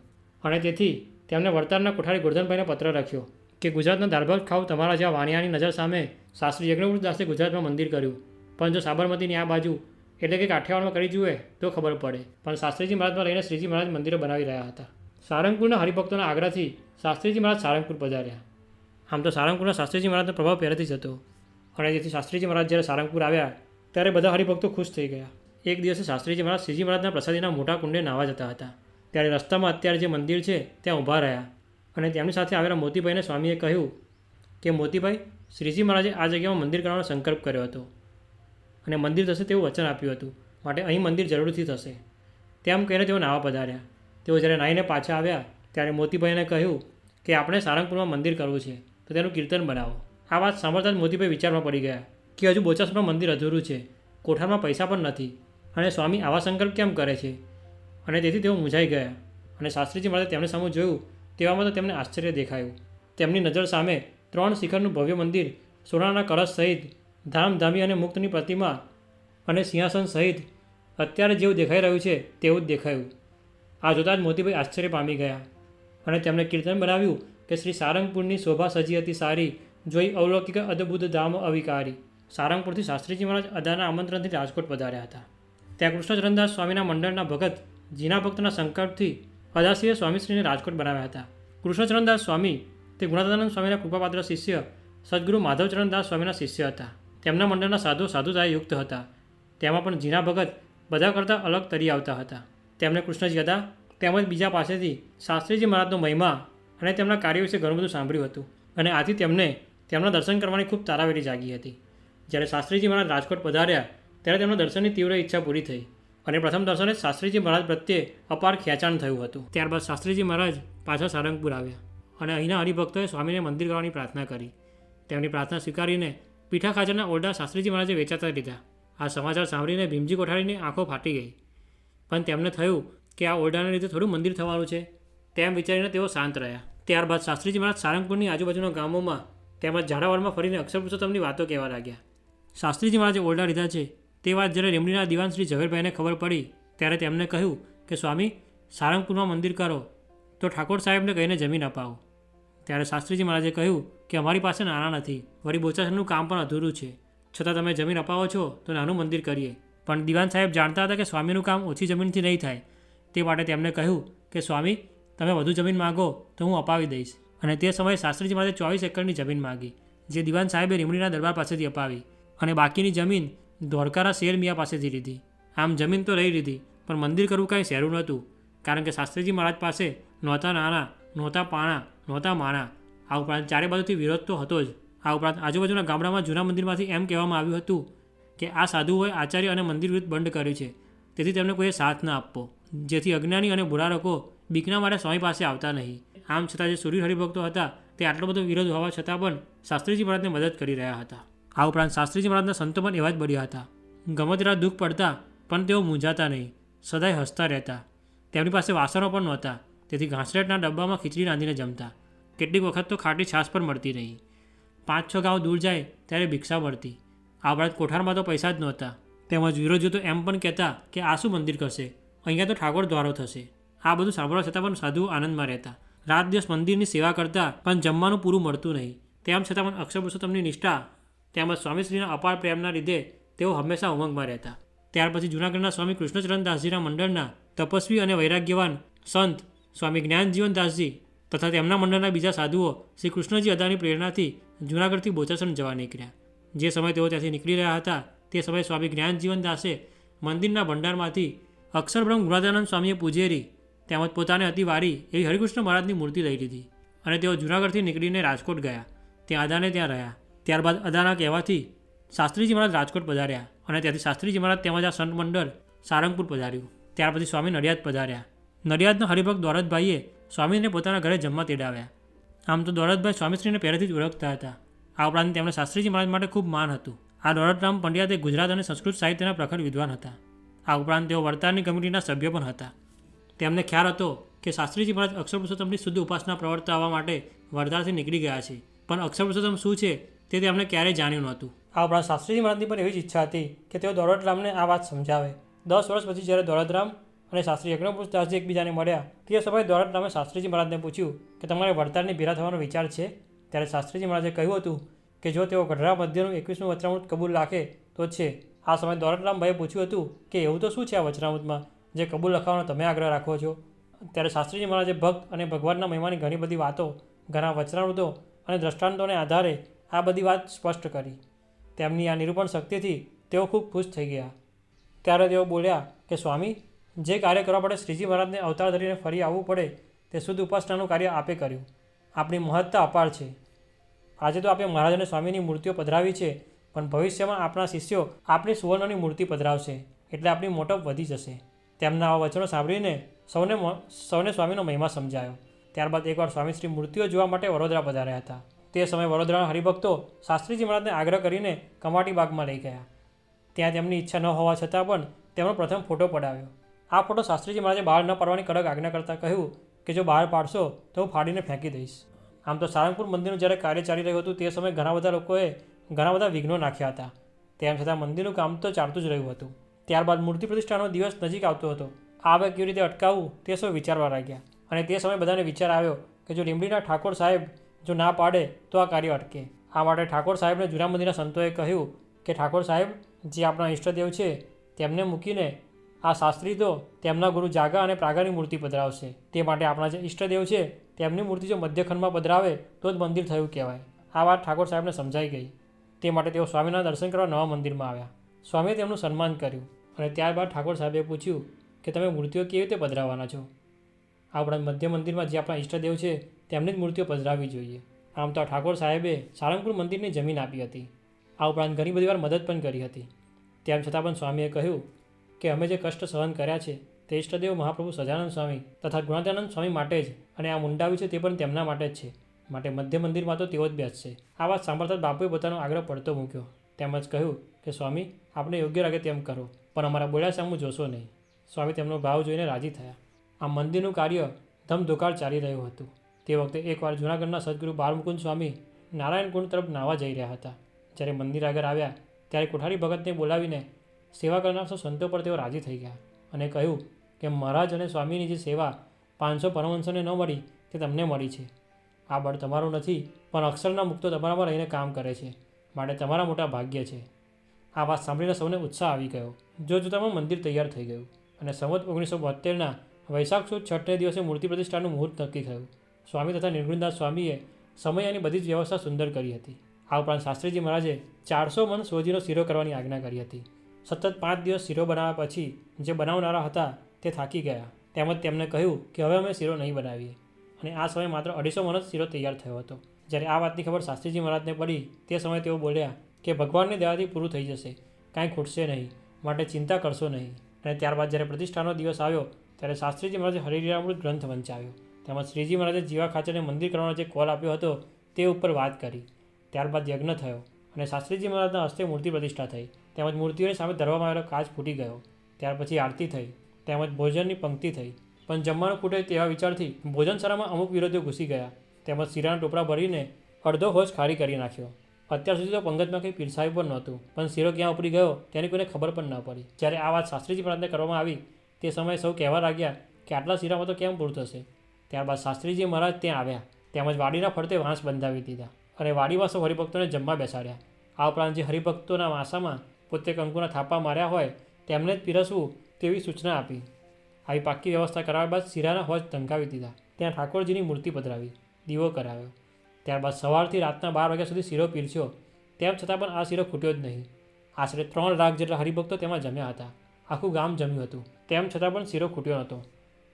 અને તેથી તેમણે વડતાલના કોઠારી ગોરધનભાઈને પત્ર લખ્યો કે ગુજરાતના દાળભાત ખાવ તમારા જેવા વાણિયાની નજર સામે શાસ્ત્રી યજ્ઞપુરુષ દાસે ગુજરાતમાં મંદિર કર્યું, પણ જો સાબરમતીની આ બાજુ એટલે કે કાઠિયાવાડમાં કરી જુએ તો ખબર પડે. પણ શાસ્ત્રીજી મહારાજમાં રહીને શ્રીજી મહારાજ મંદિરો બનાવી રહ્યા હતા. સારંગપુરના હરિભક્તોના આગ્રહથી શાસ્ત્રીજી મહારાજ સારંગપુર પધાર્યા. આમ તો સારંગપુરના શાસ્ત્રીજી મહારાજનો પ્રભાવ પહેલેથી જ હતો અને તેથી શાસ્ત્રીજી મહારાજ જ્યારે સારંગપુર આવ્યા ત્યારે બધા હરિભક્તો ખુશ થઈ ગયા. એક દિવસે શાસ્ત્રીજી મહારાજ શ્રીજી મહારાજના પ્રસાદીના મોટા કુંડે નાહવા જતા હતા. ત્યારે રસ્તામાં અત્યારે જે મંદિર છે ત્યાં ઊભા રહ્યા અને તેમની સાથે આવેલા મોતીભાઈને સ્વામીએ કહ્યું કે મોતીભાઈ, શ્રીજી મહારાજે આ જગ્યામાં મંદિર કરવાનો સંકલ્પ કર્યો હતો અને મંદિર થશે તેવું વચન આપ્યું હતું, માટે અહીં મંદિર જરૂરથી થશે. તેમ કહીને તેઓ નાહવા પધાર્યા. તેઓ જ્યારે નાહીને પાછા આવ્યા ત્યારે મોતીભાઈને કહ્યું કે આપણે સારંગપુરમાં મંદિર કરવું છે તો તેનું કીર્તન બનાવો. આ વાત સાંભળતા જ મોતીભાઈ વિચારમાં પડી ગયા કે હજુ બોચાસણમાં મંદિર અધૂરું છે, કોઠારમાં પૈસા પણ નથી અને સ્વામી આવા સંકલ્પ કેમ કરે છે, અને તેથી તેઓ મૂંઝાઈ ગયા. અને શાસ્ત્રીજી મહારાજે તેમને સામે જોયું તેવામાં તો તેમને આશ્ચર્ય દેખાયું. તેમની નજર સામે 3 શિખરનું ભવ્ય મંદિર, સોનાના કળશ સહિત ધામધામી અને મુક્તની પ્રતિમા અને સિંહાસન સહિત અત્યારે જેવું દેખાઈ રહ્યું છે તેવું જ દેખાયું. આ જોતાં જ મોતીભાઈ આશ્ચર્ય પામી ગયા અને તેમણે કીર્તન બનાવ્યું કે શ્રી સારંગપુરની શોભા સજી હતી સારી, જોઈ અવલૌકિક અદ્ભુત ધામ અવિકારી. સારંગપુરથી શાસ્ત્રીજી મહારાજ અદાના આમંત્રણથી રાજકોટ પધાર્યા હતા. ત્યાં કૃષ્ણચરણદાસ સ્વામીના મંડળના ભગત જીના ભક્તના સંકલ્પથી અદાશ્રીએ સ્વામીશ્રીને રાજકોટ બનાવ્યા હતા. કૃષ્ણચરણદાસ સ્વામી તે ગુણાતીતાનંદ સ્વામીના કૃપાપાત્ર શિષ્ય સદગુરુ માધવચરણદાસ સ્વામીના શિષ્ય હતા. તેમના મંડળના સાધુતાએ યુક્ત હતા. તેમાં પણ જીના ભગત બધા કરતાં અલગ તરી આવતા હતા. તેમણે કૃષ્ણજી અદા તેમજ બીજા પાસેથી શાસ્ત્રીજી મહારાજનો મહિમા અને તેમના કાર્યો વિશે ઘણું બધું સાંભળ્યું હતું અને આથી તેમને તેમના દર્શન કરવાની ખૂબ તારાવેલી જાગી હતી. જ્યારે શાસ્ત્રીજી મહારાજ રાજકોટ પધાર્યા ત્યારે તેમના દર્શનની તીવ્ર ઈચ્છા પૂરી થઈ અને પ્રથમ દર્શને શાસ્ત્રીજી મહારાજ પ્રત્યે અપાર ખેંચાણ થયું હતું. ત્યારબાદ શાસ્ત્રીજી મહારાજ પાછા સારંગપુર આવ્યા અને અહીંના હરિભક્તોએ સ્વામીને મંદિર કરવાની પ્રાર્થના કરી. તેમની પ્રાર્થના સ્વીકારીને પીઠા ખાચરના ઓરડા શાસ્ત્રીજી મહારાજે વેચાતા લીધા. આ સમાચાર સાંભળીને ભીમજી કોઠારીની આંખો ફાટી ગઈ, પણ તેમને થયું કે આ ઓરડાને લીધે થોડું મંદિર થવાનું છે, તેમ વિચારીને તેઓ શાંત રહ્યા. ત્યારબાદ શાસ્ત્રીજી મહારાજ સારંગપુરની આજુબાજુના ગામોમાં તેમજ ઝાડાવાડમાં ફરીને અક્ષર પુરુષોત્તમની વાતો કહેવા લાગ્યા. શાસ્ત્રીજી મહારાજે ઓરડા લીધા છે. તે વાત જ્યારે લીંબડીના દિવાન શ્રી ઝવેરભાઈને ખબર પડી ત્યારે તેમને કહ્યું કે સ્વામી, સારંગપુરમાં મંદિર કરો તો ઠાકોર સાહેબને કહીને જમીન અપાવો. ત્યારે શાસ્ત્રીજી મહારાજે કહ્યું કે અમારી પાસે નાણાં નથી, વળી બોચાસણનું કામ પણ અધૂરું છે, છતાં તમે જમીન અપાવો છો તો નાનું મંદિર કરીએ. પણ દિવાન સાહેબ જાણતા હતા કે સ્વામીનું કામ ઓછી જમીનથી નહીં થાય, તે માટે તેમને કહ્યું કે સ્વામી, તમે વધુ જમીન માગો તો હું અપાવી દઈશ. અને તે સમયે શાસ્ત્રીજી મહારાજે 24 એકરની જમીન માગી, જે દિવાન સાહેબે લીંબડીના દરબાર પાસેથી અપાવી અને બાકીની જમીન ધોળકાના શેર મિયા પાસેથી લીધી. આમ જમીન તો લઈ લીધી, પણ મંદિર કરવું કાંઈ સહેલું નહોતું, કારણ કે શાસ્ત્રીજી મહારાજ પાસે નહોતા નાણાં, નહોતા પાણા, નહોતા માણા. આ ઉપરાંત ચારે બાજુથી વિરોધ તો હતો જ. આ ઉપરાંત આજુબાજુના ગામડામાં જૂના મંદિરમાંથી એમ કહેવામાં આવ્યું હતું કે આ સાધુઓએ આચાર્ય અને મંદિર વિરુદ્ધ બંધ કર્યું છે, તેથી તેમને કોઈએ સાથ ન આપવો, જેથી અજ્ઞાની અને બુરારકો બીકના માટે સ્વામી પાસે આવતા નહીં. આમ છતાં જે સૂર્ય હરિભક્તો હતા તે આટલો બધો વિરોધ હોવા છતાં પણ શાસ્ત્રીજી મહારાજને મદદ કરી રહ્યા હતા. આ ઉપરાંત શાસ્ત્રીજી મહારાજના સંતો પણ એવા જ બળ્યા હતા. ગમે તેટલા દુઃખ પડતા પણ તેઓ મૂંઝાતા નહીં, સદાય હસતા રહેતા. તેમની પાસે વાસણો પણ નહોતા, તેથી ઘાસલેટના ડબ્બામાં ખીચડી રાંધીને જમતા. કેટલીક વખત તો ખાટી છાશ પણ મળતી નહીં. 5-6 ગાંવ દૂર જાય ત્યારે ભિક્ષા મળતી. આ ઉપરાંત કોઠારમાં તો પૈસા જ નહોતા. તેમજ વિરોધીઓ તો એમ પણ કહેતા કે આ શું મંદિર કરશે, અહીંયા તો ઠાકોર દ્વારો થશે. આ બધું સાંભળવા છતાં પણ સાધુઓ આનંદમાં રહેતા. રાત દિવસ મંદિરની સેવા કરતા, પણ જમવાનું પૂરું મળતું નહીં. તેમ છતાં પણ અક્ષર પુરુષોત્તમની નિષ્ઠા તેમજ સ્વામીશ્રીના અપાર પ્રેમના લીધે તેઓ હંમેશા ઉમંગમાં રહેતા. ત્યાર પછી જૂનાગઢના સ્વામી કૃષ્ણચરણદાસજીના મંડળના તપસ્વી અને વૈરાગ્યવાન સંત સ્વામી જ્ઞાનજીવનદાસજી તથા તેમના મંડળના બીજા સાધુઓ શ્રી કૃષ્ણજી અદાની પ્રેરણાથી જૂનાગઢથી બોચાસણ જવા નીકળ્યા. જે સમયે તેઓ ત્યાંથી નીકળી રહ્યા હતા તે સમયે સ્વામી જ્ઞાનજીવનદાસે મંદિરના ભંડારમાંથી અક્ષરબ્રહ્મ ગુણાદાનંદ સ્વામીએ પૂજેરી તેમજ પોતાને અતિ વારી એવી હરિકૃષ્ણ મહારાજની મૂર્તિ લઈ લીધી અને તેઓ જૂનાગઢથી નીકળીને રાજકોટ ગયા. ત્યાં અદાને ત્યાં રહ્યા. ત્યારબાદ અદાના કહેવાથી શાસ્ત્રીજી મહારાજ રાજકોટ પધાર્યા અને ત્યાંથી શાસ્ત્રીજી મહારાજ તેમજ આ સંત મંડળ સારંગપુર પધાર્યું. ત્યાર પછી સ્વામી નડિયાદ પધાર્યા. નડિયાદના હરિભક્ત દોરતભાઈએ સ્વામીને પોતાના ઘરે જમવા તેડાવ્યા. આમ તો દોરતભાઈ સ્વામીશ્રીને પહેલેથી જ ઓળખતા હતા. આ ઉપરાંત તેમને શાસ્ત્રીજી મહારાજ માટે ખૂબ માન હતું. આ દોરતરામ પંડ્યા તે ગુજરાત અને સંસ્કૃત સાહિત્યના પ્રખર વિદ્વાન હતા. આ ઉપરાંત તેઓ વડતાલની કમિટીના સભ્ય પણ હતા. તેમને ખ્યાલ હતો કે શાસ્ત્રીજી મહારાજ અક્ષર પુરુષોત્તમની શુદ્ધ ઉપાસના પ્રવર્તાવવા માટે વડતાલથી નીકળી ગયા છે, પણ અક્ષર પુરુષોત્તમ શું છે તે તેમને ક્યારેય જાણ્યું નહોતું. આ ઉપરાંત શાસ્ત્રીજી મહારાજની પણ એવી જ ઈચ્છા હતી કે તેઓ દોલતરામને આ વાત સમજાવે. 10 વર્ષ પછી જ્યારે દોલતરામ અને શાસ્ત્રી યજ્ઞપુરુષદાસજી એકબીજાને મળ્યા તે સમયે દોલતરામે શાસ્ત્રીજી મહારાજને પૂછ્યું કે તમારે વડતાલની ભેરા થવાનો વિચાર છે? ત્યારે શાસ્ત્રીજી મહારાજે કહ્યું હતું કે જો તેઓ ગઢડા મધ્યનું 21મું વચનામૃત કબૂલ રાખે તો જ છે. આ સમયે દોલતરામભાઈએ પૂછ્યું હતું કે એવું તો શું છે આ વચનામૃતમાં જે કબૂલ લખાવવાનો તમે આગ્રહ રાખો છો? ત્યારે શાસ્ત્રીજી મહારાજે ભક્ત અને ભગવાનના મહિમાની ઘણી બધી વાતો, ઘણા વચનામૃતો અને દ્રષ્ટાંતોને આધારે આ બધી વાત સ્પષ્ટ કરી. તેમની આ નિરૂપણ શક્તિથી તેઓ ખૂબ ખુશ થઈ ગયા. ત્યારે તેઓ બોલ્યા કે સ્વામી, જે કાર્ય કરવા માટે શ્રીજી મહારાજને અવતાર ધરીને ફરી આવવું પડે તે શુદ્ધ ઉપાસનાનું કાર્ય આપે કર્યું. આપણી મહત્તા અપાર છે. આજે તો આપણે મહારાજ અને સ્વામીની મૂર્તિઓ પધરાવી છે, પણ ભવિષ્યમાં આપણા શિષ્યો આપણી સુવર્ણની મૂર્તિ પધરાવશે, એટલે આપણી મોટપ વધી જશે. તેમના આ વચનો સાંભળીને સૌને સ્વામીનો મહિમા સમજાયો. ત્યારબાદ એકવાર સ્વામીશ્રી મૂર્તિઓ જોવા માટે વડોદરા પધાર્યા હતા. તે સમયે વડોદરાના હરિભક્તો શાસ્ત્રીજી મહારાજને આગ્રહ કરીને કમાટી બાગમાં લઈ ગયા. ત્યાં તેમની ઈચ્છા ન હોવા છતાં પણ તેમનો પ્રથમ ફોટો પડાવ્યો. આ ફોટો શાસ્ત્રીજી મહારાજે બહાર ન પાડવાની કડક આજ્ઞા કરતાં કહ્યું કે જો બહાર પાડશો તો હું ફાડીને ફેંકી દઈશ. આમ તો સારંગપુર મંદિરનું જ્યારે કાર્ય ચાલી રહ્યું હતું તે સમયે ઘણા બધા લોકોએ ઘણા બધા વિઘ્નો નાખ્યા હતા. તેમ છતાં મંદિરનું કામ તો ચાલતું જ રહ્યું હતું. ત્યારબાદ મૂર્તિ પ્રતિષ્ઠાનો દિવસ નજીક આવતો હતો. આ હવે કેવી રીતે અટકાવવું તે સૌ વિચારવા લાગ્યા. અને તે સમયે બધાને વિચાર આવ્યો કે જો લીંબડીના ઠાકોર સાહેબ જો ના પાડે તો આ કાર્ય અટકે. આ માટે ઠાકોર સાહેબને જૂના મંદિરના સંતોએ કહ્યું કે ઠાકોર સાહેબ જે આપણા ઈષ્ટદેવ છે તેમને મૂકીને આ શાસ્ત્રી તો તેમના ગુરુ જાગા અને પ્રાગાની મૂર્તિ પધરાવશે. તે માટે આપણા જે ઈષ્ટદેવ છે તેમની મૂર્તિ જો મધ્યખંડમાં પધરાવે તો જ મંદિર થયું કહેવાય. આ વાત ઠાકોર સાહેબને સમજાઈ ગઈ. તે માટે તેઓ સ્વામીના દર્શન કરવા નવા મંદિરમાં આવ્યા. સ્વામીએ તેમનું સન્માન કર્યું અને ત્યારબાદ ઠાકોર સાહેબે પૂછ્યું કે તમે મૂર્તિઓ કેવી રીતે પધરાવવાના છો? આ ઉપરાંત મધ્ય મંદિરમાં જે આપણા ઈષ્ટદેવ છે તેમની જ મૂર્તિઓ પધરાવવી જોઈએ. આમ તો ઠાકોર સાહેબે સારંગપુર મંદિરની જમીન આપી હતી. આ ઉપરાંત ઘણી બધી વાર મદદ પણ કરી હતી. તેમ છતાં પણ સ્વામીએ કહ્યું કે અમે જે કષ્ટ સહન કર્યા છે તે ઈષ્ટદેવ મહાપ્રભુ સજાનંદ સ્વામી તથા ગુણાત્યાનંદ સ્વામી માટે જ, અને આ મુંડાવી છે તે પણ તેમના માટે જ છે. માટે મધ્ય મંદિરમાં તો તેઓ જ બેસશે. આ વાત સાંભળતા જ બાપુએ પોતાનો આગ્રહ પડતો મૂક્યો. તેમજ કહ્યું કે સ્વામી, આપણે યોગ્ય લાગે તેમ કરો, પણ અમારા બોલ્યા સામું જોશો નહીં. સ્વામી તેમનો ભાવ જોઈને રાજી થયા. આ મંદિરનું કાર્ય ધમધોકાર ચાલી રહ્યું હતું. તે વખતે એકવાર જૂનાગઢના સદગુરુ બાળમુકુંદ સ્વામી નારાયણ કુંડ તરફ નાહવા જઈ રહ્યા હતા. જ્યારે મંદિર આગળ આવ્યા ત્યારે કોઠારી ભગતને બોલાવીને સેવા કરનાર સંતો પર તેઓ રાજી થઈ ગયા અને કહ્યું કે મહારાજ અને સ્વામીની જે સેવા 500 પરમહંસોને ન મળી તે તમને મળી છે. આ બળ તમારું નથી, પણ અક્ષરના મુક્તો તમારામાં રહીને કામ કરે છે, માટે તમારા મોટા ભાગ્ય છે. આ વાત સાંભળીને સૌને ઉત્સાહ આવી ગયો. જોતજોતામાં મંદિર તૈયાર થઈ ગયું અને સંવત 1972ના વૈશાખ સુદ 6ને દિવસે મૂર્તિ પ્રતિષ્ઠાનું મુહૂર્ત નક્કી થયું. સ્વામી તથા નિર્ગુણદાસ સ્વામીએ સમયની બધી જ વ્યવસ્થા સુંદર કરી હતી. આ ઉપરાંત શાસ્ત્રીજી મહારાજે 400 મણ સોજીનો શીરો કરવાની આજ્ઞા કરી હતી. સતત 5 દિવસ શીરો બનાવ્યા પછી જે બનાવનારા હતા તે થાકી ગયા. તેમજ તેમને કહ્યું કે હવે અમે શીરો નહીં બનાવીએ, અને આ સમયે માત્ર 250 મણ જ શીરો તૈયાર થયો હતો. જ્યારે આ વાતની ખબર શાસ્ત્રીજી મહારાજને પડી તે સમયે તેઓ બોલ્યા કે ભગવાનની દયાથી પૂરું થઈ જશે, કાંઈ ખૂટશે નહીં, માટે ચિંતા કરશો નહીં. અને ત્યારબાદ જ્યારે પ્રતિષ્ઠાનો દિવસ આવ્યો ત્યારે શાસ્ત્રીજી મહારાજે હરિલીલામૃત ગ્રંથ વંચાવ્યો. તેમજ શ્રીજી મહારાજે જીવા ખાચરને મંદિર કરવાનો જે કોલ આપ્યો હતો તે ઉપર વાત કરી. ત્યારબાદ યજ્ઞ થયો અને શાસ્ત્રીજી મહારાજના હસ્તે મૂર્તિ પ્રતિષ્ઠા થઈ. તેમજ મૂર્તિઓની સામે ધરવામાં આવેલો કાચ ફૂટી ગયો. ત્યાર પછી આરતી થઈ, તેમજ ભોજનની પંક્તિ થઈ. પણ જમવાનું ખૂટે તેવા વિચારથી ભોજનશાળામાં અમુક વિરોધીઓ ઘૂસી ગયા. તેમજ શીરાના ટોપરા ભરીને અડધો હોજ ખાલી કરી નાખ્યો. અત્યાર સુધી તો પંગતમાં કંઈ પીરસાયું પણ નહોતું, પણ શીરો ક્યાં ઉપડી ગયો તેની કોઈને ખબર પણ ન પડી. જ્યારે આ વાત શાસ્ત્રીજી મહારાજને કરવામાં આવી તે સમયે સૌ કહેવા લાગ્યા કે આટલા શીરામાં તો કેમ પૂરું થશે. ત્યારબાદ શાસ્ત્રીજી મહારાજ ત્યાં આવ્યા. તેમજ વાડીના ફરતે વાંસ બંધાવી દીધા અને વાડીમાં સૌ હરિભક્તોને જમવા બેસાડ્યા. આ ઉપરાંત જે હરિભક્તોના વાંસામાં પોતે કંકુના થાપા માર્યા હોય તેમને જ પીરસવું તેવી સૂચના આપી. આવી પાક્કી વ્યવસ્થા કરાવ્યા બાદ શીરાના હોજ ટંકાવી દીધા. ત્યાં ઠાકોરજીની મૂર્તિ પધરાવી, દીવો કરાવ્યો. ત્યારબાદ સવારથી રાતના 12 વાગ્યા સુધી શીરો પીરસ્યો. તેમ છતાં પણ આ શીરો ખૂટ્યો જ નહીં. આશરે 3 લાખ જેટલા હરિભક્તો તેમાં જમ્યા હતા. આખું ગામ જમ્યું હતું, તેમ છતાં પણ શીરો ખૂટ્યો નહોતો.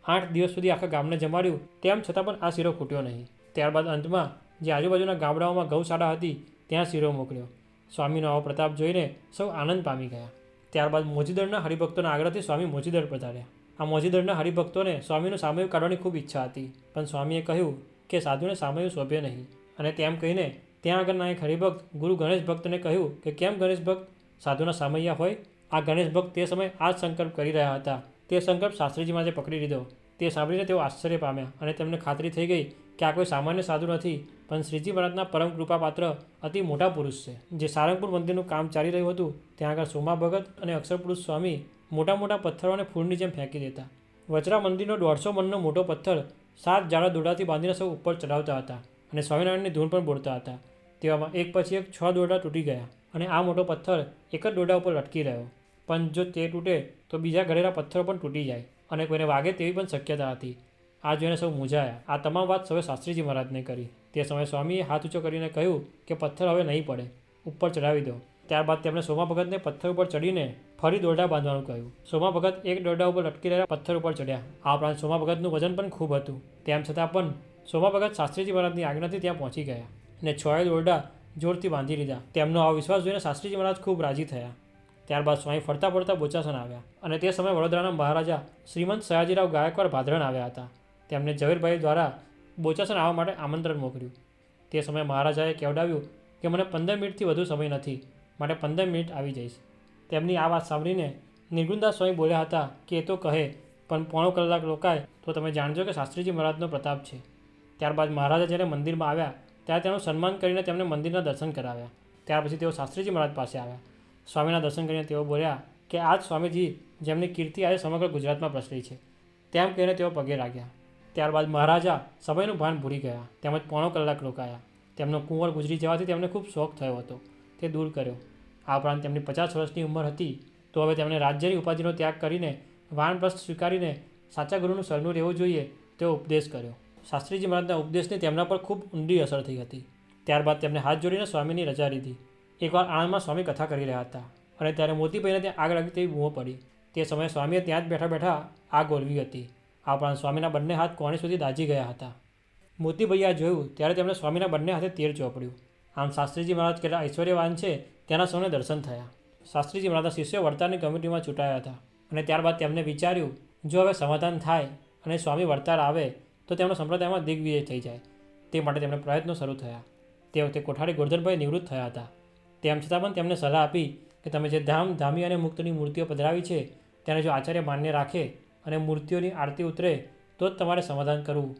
8 દિવસ સુધી આખા ગામને જમાડ્યું, તેમ છતાં પણ આ શીરો ખૂટ્યો નહીં. ત્યારબાદ અંતમાં જે આજુબાજુના ગામડાઓમાં ગૌશાળા હતી ત્યાં શીરો મોકલ્યો. સ્વામીનો આવો પ્રતાપ જોઈને સૌ આનંદ પામી ગયા. ત્યારબાદ મોજીદળના હરિભક્તોના આગ્રહથી સ્વામી મોજીદળ પધાર્યા. આ મોજીદળના હરિભક્તોને સ્વામીનું સામયું કાઢવાની ખૂબ ઈચ્છા હતી, પણ સ્વામીએ કહ્યું કે સાધુને સામયું શોભે નહીં. અને તેમ કહીને ત્યાં આગળના એક હરિભક્ત ગુરુ ગણેશ ભક્તને કહ્યું કે કેમ ગણેશ ભક્ત સાધુના સામૈયા હોય. આ ગણેશ ભક્ત તે સમયે આ જ સંકલ્પ કરી રહ્યા હતા. તે સંકલ્પ શાસ્ત્રીજી મહારાજે પકડી લીધો. તે સાંભળીને તેઓ આશ્ચર્ય પામ્યા અને તેમને ખાતરી થઈ ગઈ કે આ કોઈ સામાન્ય સાધુ નથી, પણ શ્રીજી મહારાજના પરમ કૃપાપાત્ર અતિ મોટા પુરુષ છે. જે સારંગપુર મંદિરનું કામ ચાલી રહ્યું હતું ત્યાં આગળ સોમા ભગત અને અક્ષરપુરુષ સ્વામી મોટા મોટા પથ્થરોને ફૂલની જેમ ફેંકી દેતા. વચરા મંદિરનો 150 મણનો મોટો પથ્થર 7 જાડા દોરડાથી બાંધીને સૌ ઉપર ચડાવતા હતા અને સ્વામિનારાયણની ધૂન પણ બોલતા હતા. તેવામાં એક પછી એક 6 દોરડા તૂટી ગયા અને આ મોટો પથ્થર એક જ દોરડા ઉપર લટકી રહ્યો. પણ જો તે તૂટે તો બીજા ઘડેલા પથ્થરો પણ તૂટી જાય અને કોઈને વાગે તેવી પણ શક્યતા હતી. આ જોઈને સૌ મૂંઝાયા. આ તમામ વાત સૌએ શાસ્ત્રીજી મહારાજને કરી. તે સમયે સ્વામીએ હાથ ઊંચો કરીને કહ્યું કે પથ્થર હવે નહીં પડે, ઉપર ચડાવી દો. ત્યારબાદ તેમણે સોમા ભગતને પથ્થર ઉપર ચડીને ફરી દોરડા બાંધવાનું કહ્યું. સોમા ભગત એક દોરડા ઉપર લટકી રહેલા પથ્થર ઉપર ચડ્યા. આ ઉપરાંત સોમા ભગતનું વજન પણ ખૂબ હતું. તેમ છતાં પણ સોમા ભગત શાસ્ત્રીજી મહારાજની આજ્ઞાથી ત્યાં પહોંચી ગયા અને 6 દોરડા જોરથી બાંધી લીધા. તેમનો આ વિશ્વાસ જોઈને શાસ્ત્રીજી મહારાજ ખૂબ રાજી થયા. ત્યારબાદ સ્વામી ફરતા ફરતા બોચાસણ આવ્યા અને તે સમયે વડોદરાના મહારાજા શ્રીમંત સયાજીરાવ ગાયકવાડ ભાદરણ આવ્યા હતા. તેમને ઝવેરભાઈ દ્વારા બોચાસણ આવવા માટે આમંત્રણ મોકલ્યું. તે સમયે મહારાજાએ કહેવડાવ્યું કે મને 15 મિનિટથી વધુ સમય નથી, માટે 15 મિનિટ આવી જઈશ. તેમની આ વાત સાંભળીને નિર્ગુણદાસ સ્વામી બોલ્યા હતા કે એ તો કહે, પણ પોણો કલાક રોકાય તો તમે જાણજો કે શાસ્ત્રીજી મહારાજનો પ્રતાપ છે. ત્યારબાદ મહારાજા જ્યારે મંદિરમાં આવ્યા ત્યારે તેનું સન્માન કરીને તેમને મંદિરના દર્શન કરાવ્યા. ત્યાર પછી તેઓ શાસ્ત્રીજી મહારાજ પાસે આવ્યા. સ્વામીના દર્શન કરીને તેઓ બોલ્યા કે આ જ સ્વામીજી જેમની કીર્તિ આજે સમગ્ર ગુજરાતમાં પ્રસરી છે. તેમ કહીને તેઓ પગે લાગ્યા. ત્યારબાદ મહારાજા સમયનું ભાન ભૂલી ગયા, તેમજ પોણો કલાક રોકાયા. તેમનો કુંવર ગુજરી જવાથી તેમને ખૂબ શોખ થયો હતો, તે દૂર કર્યો. આ ઉપરાંત તેમની 50 વર્ષની ઉંમર હતી, તો હવે તેમણે રાજ્યની ઉપાધિનો ત્યાગ કરીને વાનપ્રસ્થ સ્વીકારીને સાચા ગુરુનું શરણું રહેવું જોઈએ તેવો ઉપદેશ કર્યો. શાસ્ત્રીજી મહારાજના ઉપદેશની તેમના પર ખૂબ ઊંડી અસર થઈ હતી. ત્યારબાદ તેમણે હાથ જોડીને સ્વામીની રજા લીધી. એકવાર આણંદમાં સ્વામી કથા કરી રહ્યા હતા અને ત્યારે મોતીભાઈને ત્યાં આગ લાગી તેવી બૂમો પડી. તે સમયે સ્વામીએ ત્યાં જ બેઠા બેઠા આગ ઓલવી હતી. આ ઉપરાંત સ્વામીના બંને હાથ કોણી સુધી દાઝી ગયા હતા. મોતીભાઈએ આ જોયું ત્યારે તેમણે સ્વામીના બંને હાથે તીર ચોપડ્યું. આમ શાસ્ત્રીજી મહારાજ કેટલા ઐશ્વર્યવાન છે તેના સૌને દર્શન થયા. શાસ્ત્રીજી મહારાજના શિષ્યો વડતાલની કમિટીમાં ચૂંટાયા હતા અને ત્યારબાદ તેમને વિચાર્યું જો હવે સમાધાન થાય અને સ્વામી વડતાલ આવે તો તેમનો સંપ્રદાયમાં દિગ્વિજય થઈ જાય. તે માટે તેમણે પ્રયત્નો શરૂ થયા. તે વખતે કોઠારી ગોરધનભાઈ નિવૃત્ત થયા હતા. તેમ છતાં પણ તેમને સલાહ આપી કે તમે જે ધામ, ધામી અને મુક્તની મૂર્તિઓ પધરાવી છે તેને જો આચાર્ય માન્ય રાખે અને મૂર્તિઓની આરતી ઉતરે તો જ તમારે સમાધાન કરવું,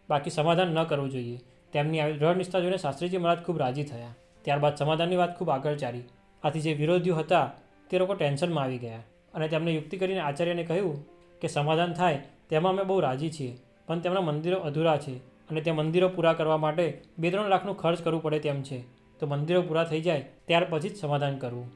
બાકી સમાધાન ન કરવું જોઈએ. તેમની આવી દ્રઢ નિષ્ઠા જોઈને શાસ્ત્રીજી મહારાજ ખૂબ રાજી થયા. ત્યારબાદ સમાધાનની વાત ખૂબ આગળ ચાલી. આથી જે વિરોધીઓ હતા તે લોકો ટેન્શનમાં આવી ગયા અને તેમને યુક્તિ કરીને આચાર્યને કહ્યું કે સમાધાન થાય તેમાં અમે બહુ રાજી છીએ, પણ તેમના મંદિરો અધૂરા છે અને તે મંદિરો પૂરા કરવા માટે 2-3 લાખનું ખર્ચ કરવું પડે તેમ છે. તો મંદિરો પૂરા થઈ જાય ત્યાર પછી જ સમાધાન કરવું.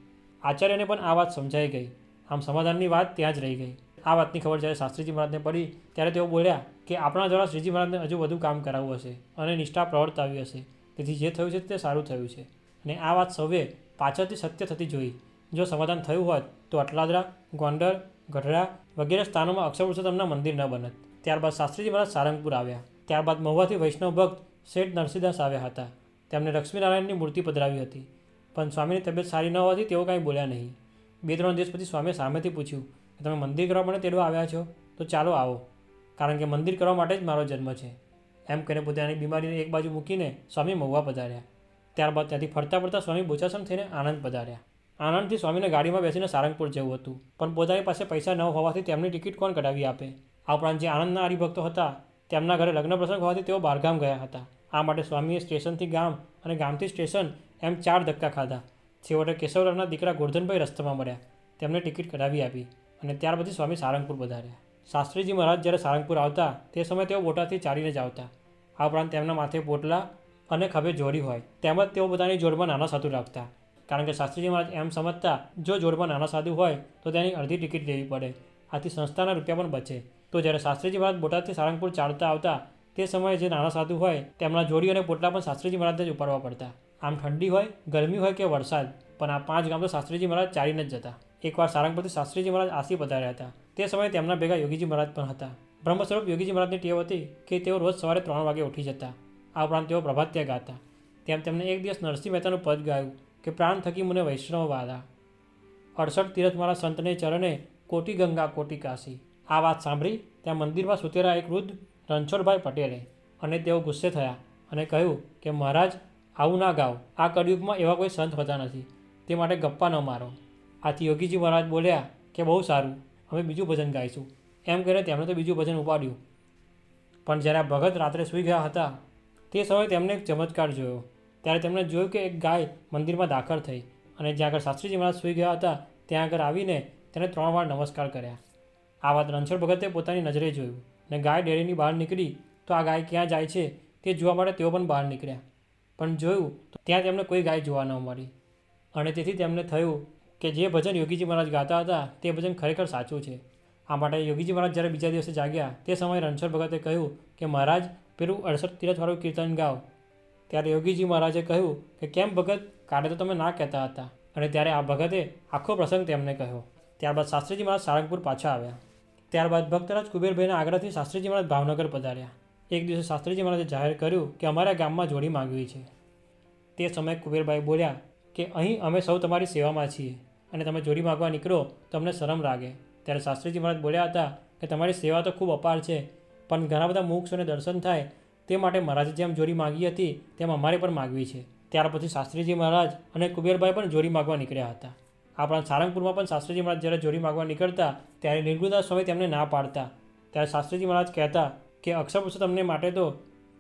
આચાર્યને પણ આ વાત સમજાઈ ગઈ. આમ સમાધાનની વાત ત્યાં જ રહી ગઈ. આ વાતની ખબર જ્યારે શાસ્ત્રીજી મહારાજને પડી ત્યારે તેઓ બોલ્યા કે આપણા દ્વારા શ્રીજી મહારાજને હજુ વધુ કામ કરાવવું હશે અને નિષ્ઠા પ્રવર્તાવી હશે. તેથી જે થયું છે તે સારું થયું છે. અને આ વાત સૌએ પાછળથી સત્ય થતી જોઈ. જો સમાધાન થયું હોત તો અટલાદરા, ગોંડલ, ગઢડા વગેરે સ્થાનોમાં અક્ષર પુરુષોત્તમના મંદિર ન બનત. ત્યારબાદ શાસ્ત્રીજી મહારાજ સારંગપુર આવ્યા. ત્યારબાદ મહુવાથી વૈષ્ણવ ભક્ત શેઠ નરસિંહદાસ આવ્યા હતા. તેમણે લક્ષ્મીનારાયણની મૂર્તિ પધરાવી હતી, પણ સ્વામીની તબિયત સારી ન હોવાથી તેઓ કાંઈ બોલ્યા નહીં. 2-3 દિવસ પછી સ્વામીએ સામેથી પૂછ્યું કે તમે મંદિર કરવા માટે તેડવા આવ્યા છો, તો ચાલો આવો, કારણ કે મંદિર કરવા માટે જ મારો જન્મ છે. એમ કહીને પોતાની બીમારીને એક બાજુ મૂકીને સ્વામી મહુવા પધાર્યા. ત્યારબાદ ત્યાંથી ફરતા ફરતા સ્વામી બોચાસણ થઈને આણંદ પધાર્યા. આણંદથી સ્વામીને ગાડીમાં બેસીને સારંગપુર જવું હતું, પણ પોતાની પાસે પૈસા ન હોવાથી તેમની ટિકિટ કોણ કઢાવી આપે. આ ઉપરાંત જે આણંદના હરિભક્તો હતા તેમના ઘરે લગ્ન પ્રસંગ હોવાથી તેઓ બહારગામ ગયા હતા. આ માટે સ્વામીએ સ્ટેશનથી ગામ અને ગામથી સ્ટેશન એમ 4 ધક્કા ખાધા. છેવટે કેશવરાવના દીકરા ગોરધનભાઈ રસ્તામાં મળ્યા. તેમને ટિકિટ કઢાવી આપી અને ત્યાર પછી સ્વામી સારંગપુર પધાર્યા. શાસ્ત્રીજી મહારાજ જ્યારે સારંગપુર આવતા તે સમયે તેઓ બોટાદથી ચાલીને જ આવતા. આ ઉપરાંત તેમના માથે પોટલા અને ખભે જોડી હોય, તેમજ તેઓ પોતાની જોડમાં નાના સાધુ રાખતા, કારણ કે શાસ્ત્રીજી મહારાજ એમ સમજતા જો જોડમાં નાના સાધુ હોય તો તેની અડધી ટિકિટ લેવી પડે, આથી સંસ્થાના રૂપિયા પણ બચે. તો જ્યારે શાસ્ત્રીજી મહારાજ બોટાદથી સારંગપુર ચાલતા આવતા તે સમયે જે નાના સાધુ હોય તેમના જોડી અને પોટલા પણ શાસ્ત્રીજી મહારાજને જ ઉપાડવા પડતા. આમ ઠંડી હોય, ગરમી હોય કે વરસાદ, પણ આ 5 ગામ તો શાસ્ત્રીજી મહારાજ ચાલીને જ જતા. એકવાર સારંગપુરથી શાસ્ત્રીજી મહારાજ આસી પધાર્યા હતા. તે સમયે તેમના ભેગા યોગીજી મહારાજ પણ હતા. બ્રહ્મસ્વરૂપ યોગીજી મહારાજની ટેવ હતી કે તેઓ રોજ સવારે 3 વાગે ઉઠી જતા. આ ઉપરાંત તેઓ પ્રભાત્યા ગાતા. તેમ તેમને એક દિવસ નરસિંહ મહેતાનું પદ ગાયું કે પ્રાણ થકી મને વૈષ્ણવ વાદા, 68 તીર્થ મારા સંતને ચરણે, કોટી ગંગા કોટી કાશી. આ વાત સાંભળી ત્યાં મંદિરમાં સુતેલા એક વૃદ્ધ રણછોડભાઈ પટેલે અને તેઓ ગુસ્સે થયા અને કહ્યું કે મહારાજ આવું ના ગાઓ, આ કળિયુગમાં એવા કોઈ સંત હોતા નથી, તે માટે ગપ્પા ન મારો. આથી યોગીજી મહારાજ બોલ્યા કે બહુ સારું, અમે બીજું ભજન ગાઈશું. એમ કહીને તેમણે તો બીજું ભજન ઉપાડ્યું. પણ જ્યારે આ ભગત રાત્રે સૂઈ ગયા હતા તે સમયે તેમને એક ચમત્કાર જોયો. ત્યારે તેમણે જોયું કે એક ગાય મંદિરમાં દાખલ થઈ અને જ્યાં આગળ શાસ્ત્રીજી મહારાજ સૂઈ ગયા હતા ત્યાં આગળ આવીને તેને 3 વાર નમસ્કાર કર્યા. આ વાત રણછોડ ભગતે પોતાની નજરે જોયું અને ગાય ડેરીની બહાર નીકળી તો આ ગાય ક્યાં જાય છે તે જોવા માટે તેઓ પણ બહાર નીકળ્યા, પણ જોયું તો ત્યાં તેમને કોઈ ગાય જોવા ન મળી. અને તેથી તેમને થયું કે જે ભજન યોગીજી મહારાજ ગાતા હતા તે ભજન ખરેખર સાચું છે. આ માટે યોગીજી મહારાજ જ્યારે બીજા દિવસે જાગ્યા તે સમયે રણછોડ ભગતે કહ્યું કે મહારાજ પેલું 68 તીર્થવાળું કીર્તન ગાઓ. ત્યારે યોગીજી મહારાજે કહ્યું કે કેમ ભગત, કાલે તો તમે ના કહેતા હતા. અને ત્યારે આ ભગતે આખો પ્રસંગ તેમને કહ્યો. ત્યારબાદ શાસ્ત્રીજી મહારાજ સારંગપુર પાછા આવ્યા. ત્યારબાદ ભક્તરાજ કુબેરભાઈના આગ્રહથી શાસ્ત્રીજી મહારાજ ભાવનગર પધાર્યા. એક દિવસે શાસ્ત્રીજી મહારાજે જાહેર કર્યું કે અમારા ગામમાં જોડી માંગવી છે. તે સમયે કુબેરભાઈ બોલ્યા કે અહીં અમે સૌ તમારી સેવામાં છીએ અને તમે જોડી માગવા નીકળો તો અમને શરમ લાગે. ત્યારે શાસ્ત્રીજી મહારાજ બોલ્યા હતા કે તમારી સેવા તો ખૂબ અપાર છે, પણ ઘણા બધા મોક્ષોને દર્શન થાય તે માટે મહારાજે જેમ જોડી માગી હતી તેમ અમારે પણ માગવી છે. ત્યાર પછી શાસ્ત્રીજી મહારાજ અને કુબેરભાઈ પણ જોડી માગવા નીકળ્યા હતા. આપણા સારંગપુરમાં પણ શાસ્ત્રીજી મહારાજ જ્યારે જોડી માગવા નીકળતા ત્યારે નિર્ગુણદાસ સ્વામી તેમને ના પાડતા. ત્યારે શાસ્ત્રીજી મહારાજ કહેતા કે અક્ષર પુરુષોત્તમને માટે તો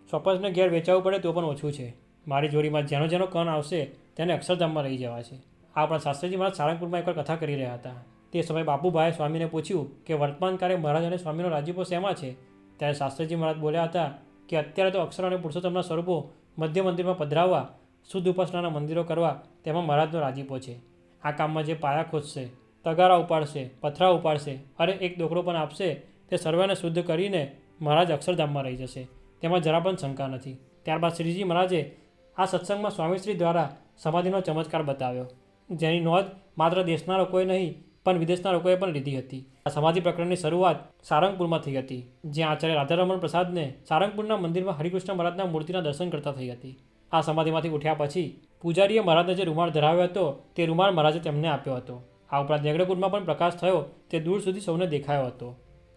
સ્વપસને ઘેર વેચાવવું પડે તો પણ ઓછું છે. મારી જોડીમાં જેનો જેનો કણ આવશે તેને અક્ષરધામમાં લઈ જવા છે. આપણા શાસ્ત્રીજી મહારાજ સારંગપુરમાં એકવાર કથા કરી રહ્યા હતા. તે સમયે બાપુભાઈએ સ્વામીને પૂછ્યું કે વર્તમાન કાળે મહારાજ અને સ્વામીનો રાજીપો શેમાં છે? ત્યારે શાસ્ત્રીજી મહારાજ બોલ્યા હતા કે અત્યારે તો અક્ષર અને પુરુષોત્તમના સ્વરૂપો મધ્ય મંદિરમાં પધરાવવા, શુદ્ધ ઉપાસનાના મંદિરો કરવા તેમાં મહારાજનો રાજીપો છે. આ કામમાં જે પાયા ખોદશે, તગારા ઉપાડશે, પથરા ઉપાડશે અને એક ડોકરો પણ આપશે તે સર્વેને શુદ્ધ કરીને મહારાજ અક્ષરધામમાં રહી જશે, તેમાં જરા પણ શંકા નથી. ત્યારબાદ શ્રીજી મહારાજે આ સત્સંગમાં સ્વામીશ્રી દ્વારા સમાધિનો ચમત્કાર બતાવ્યો, જેની નોંધ માત્ર દેશના લોકોએ નહીં પણ વિદેશના લોકોએ પણ લીધી હતી. આ સમાધિ પ્રકરણની શરૂઆત સારંગપુરમાં થઈ હતી, જ્યાં આચાર્ય રાધારમણ પ્રસાદને સારંગપુરના મંદિરમાં હરિકૃષ્ણ મહારાજના મૂર્તિના દર્શન કરતા થઈ હતી. આ સમાધિમાંથી ઉઠ્યા પછી પૂજારીએ મહારાજને જે રૂમાળ ધરાવ્યો હતો તે રૂમાળ મહારાજે તેમને આપ્યો હતો. આ ઉપરાંત નેગડકુંડમાં પણ પ્રકાશ થયો તે દૂર સુધી સૌને દેખાયો હતો.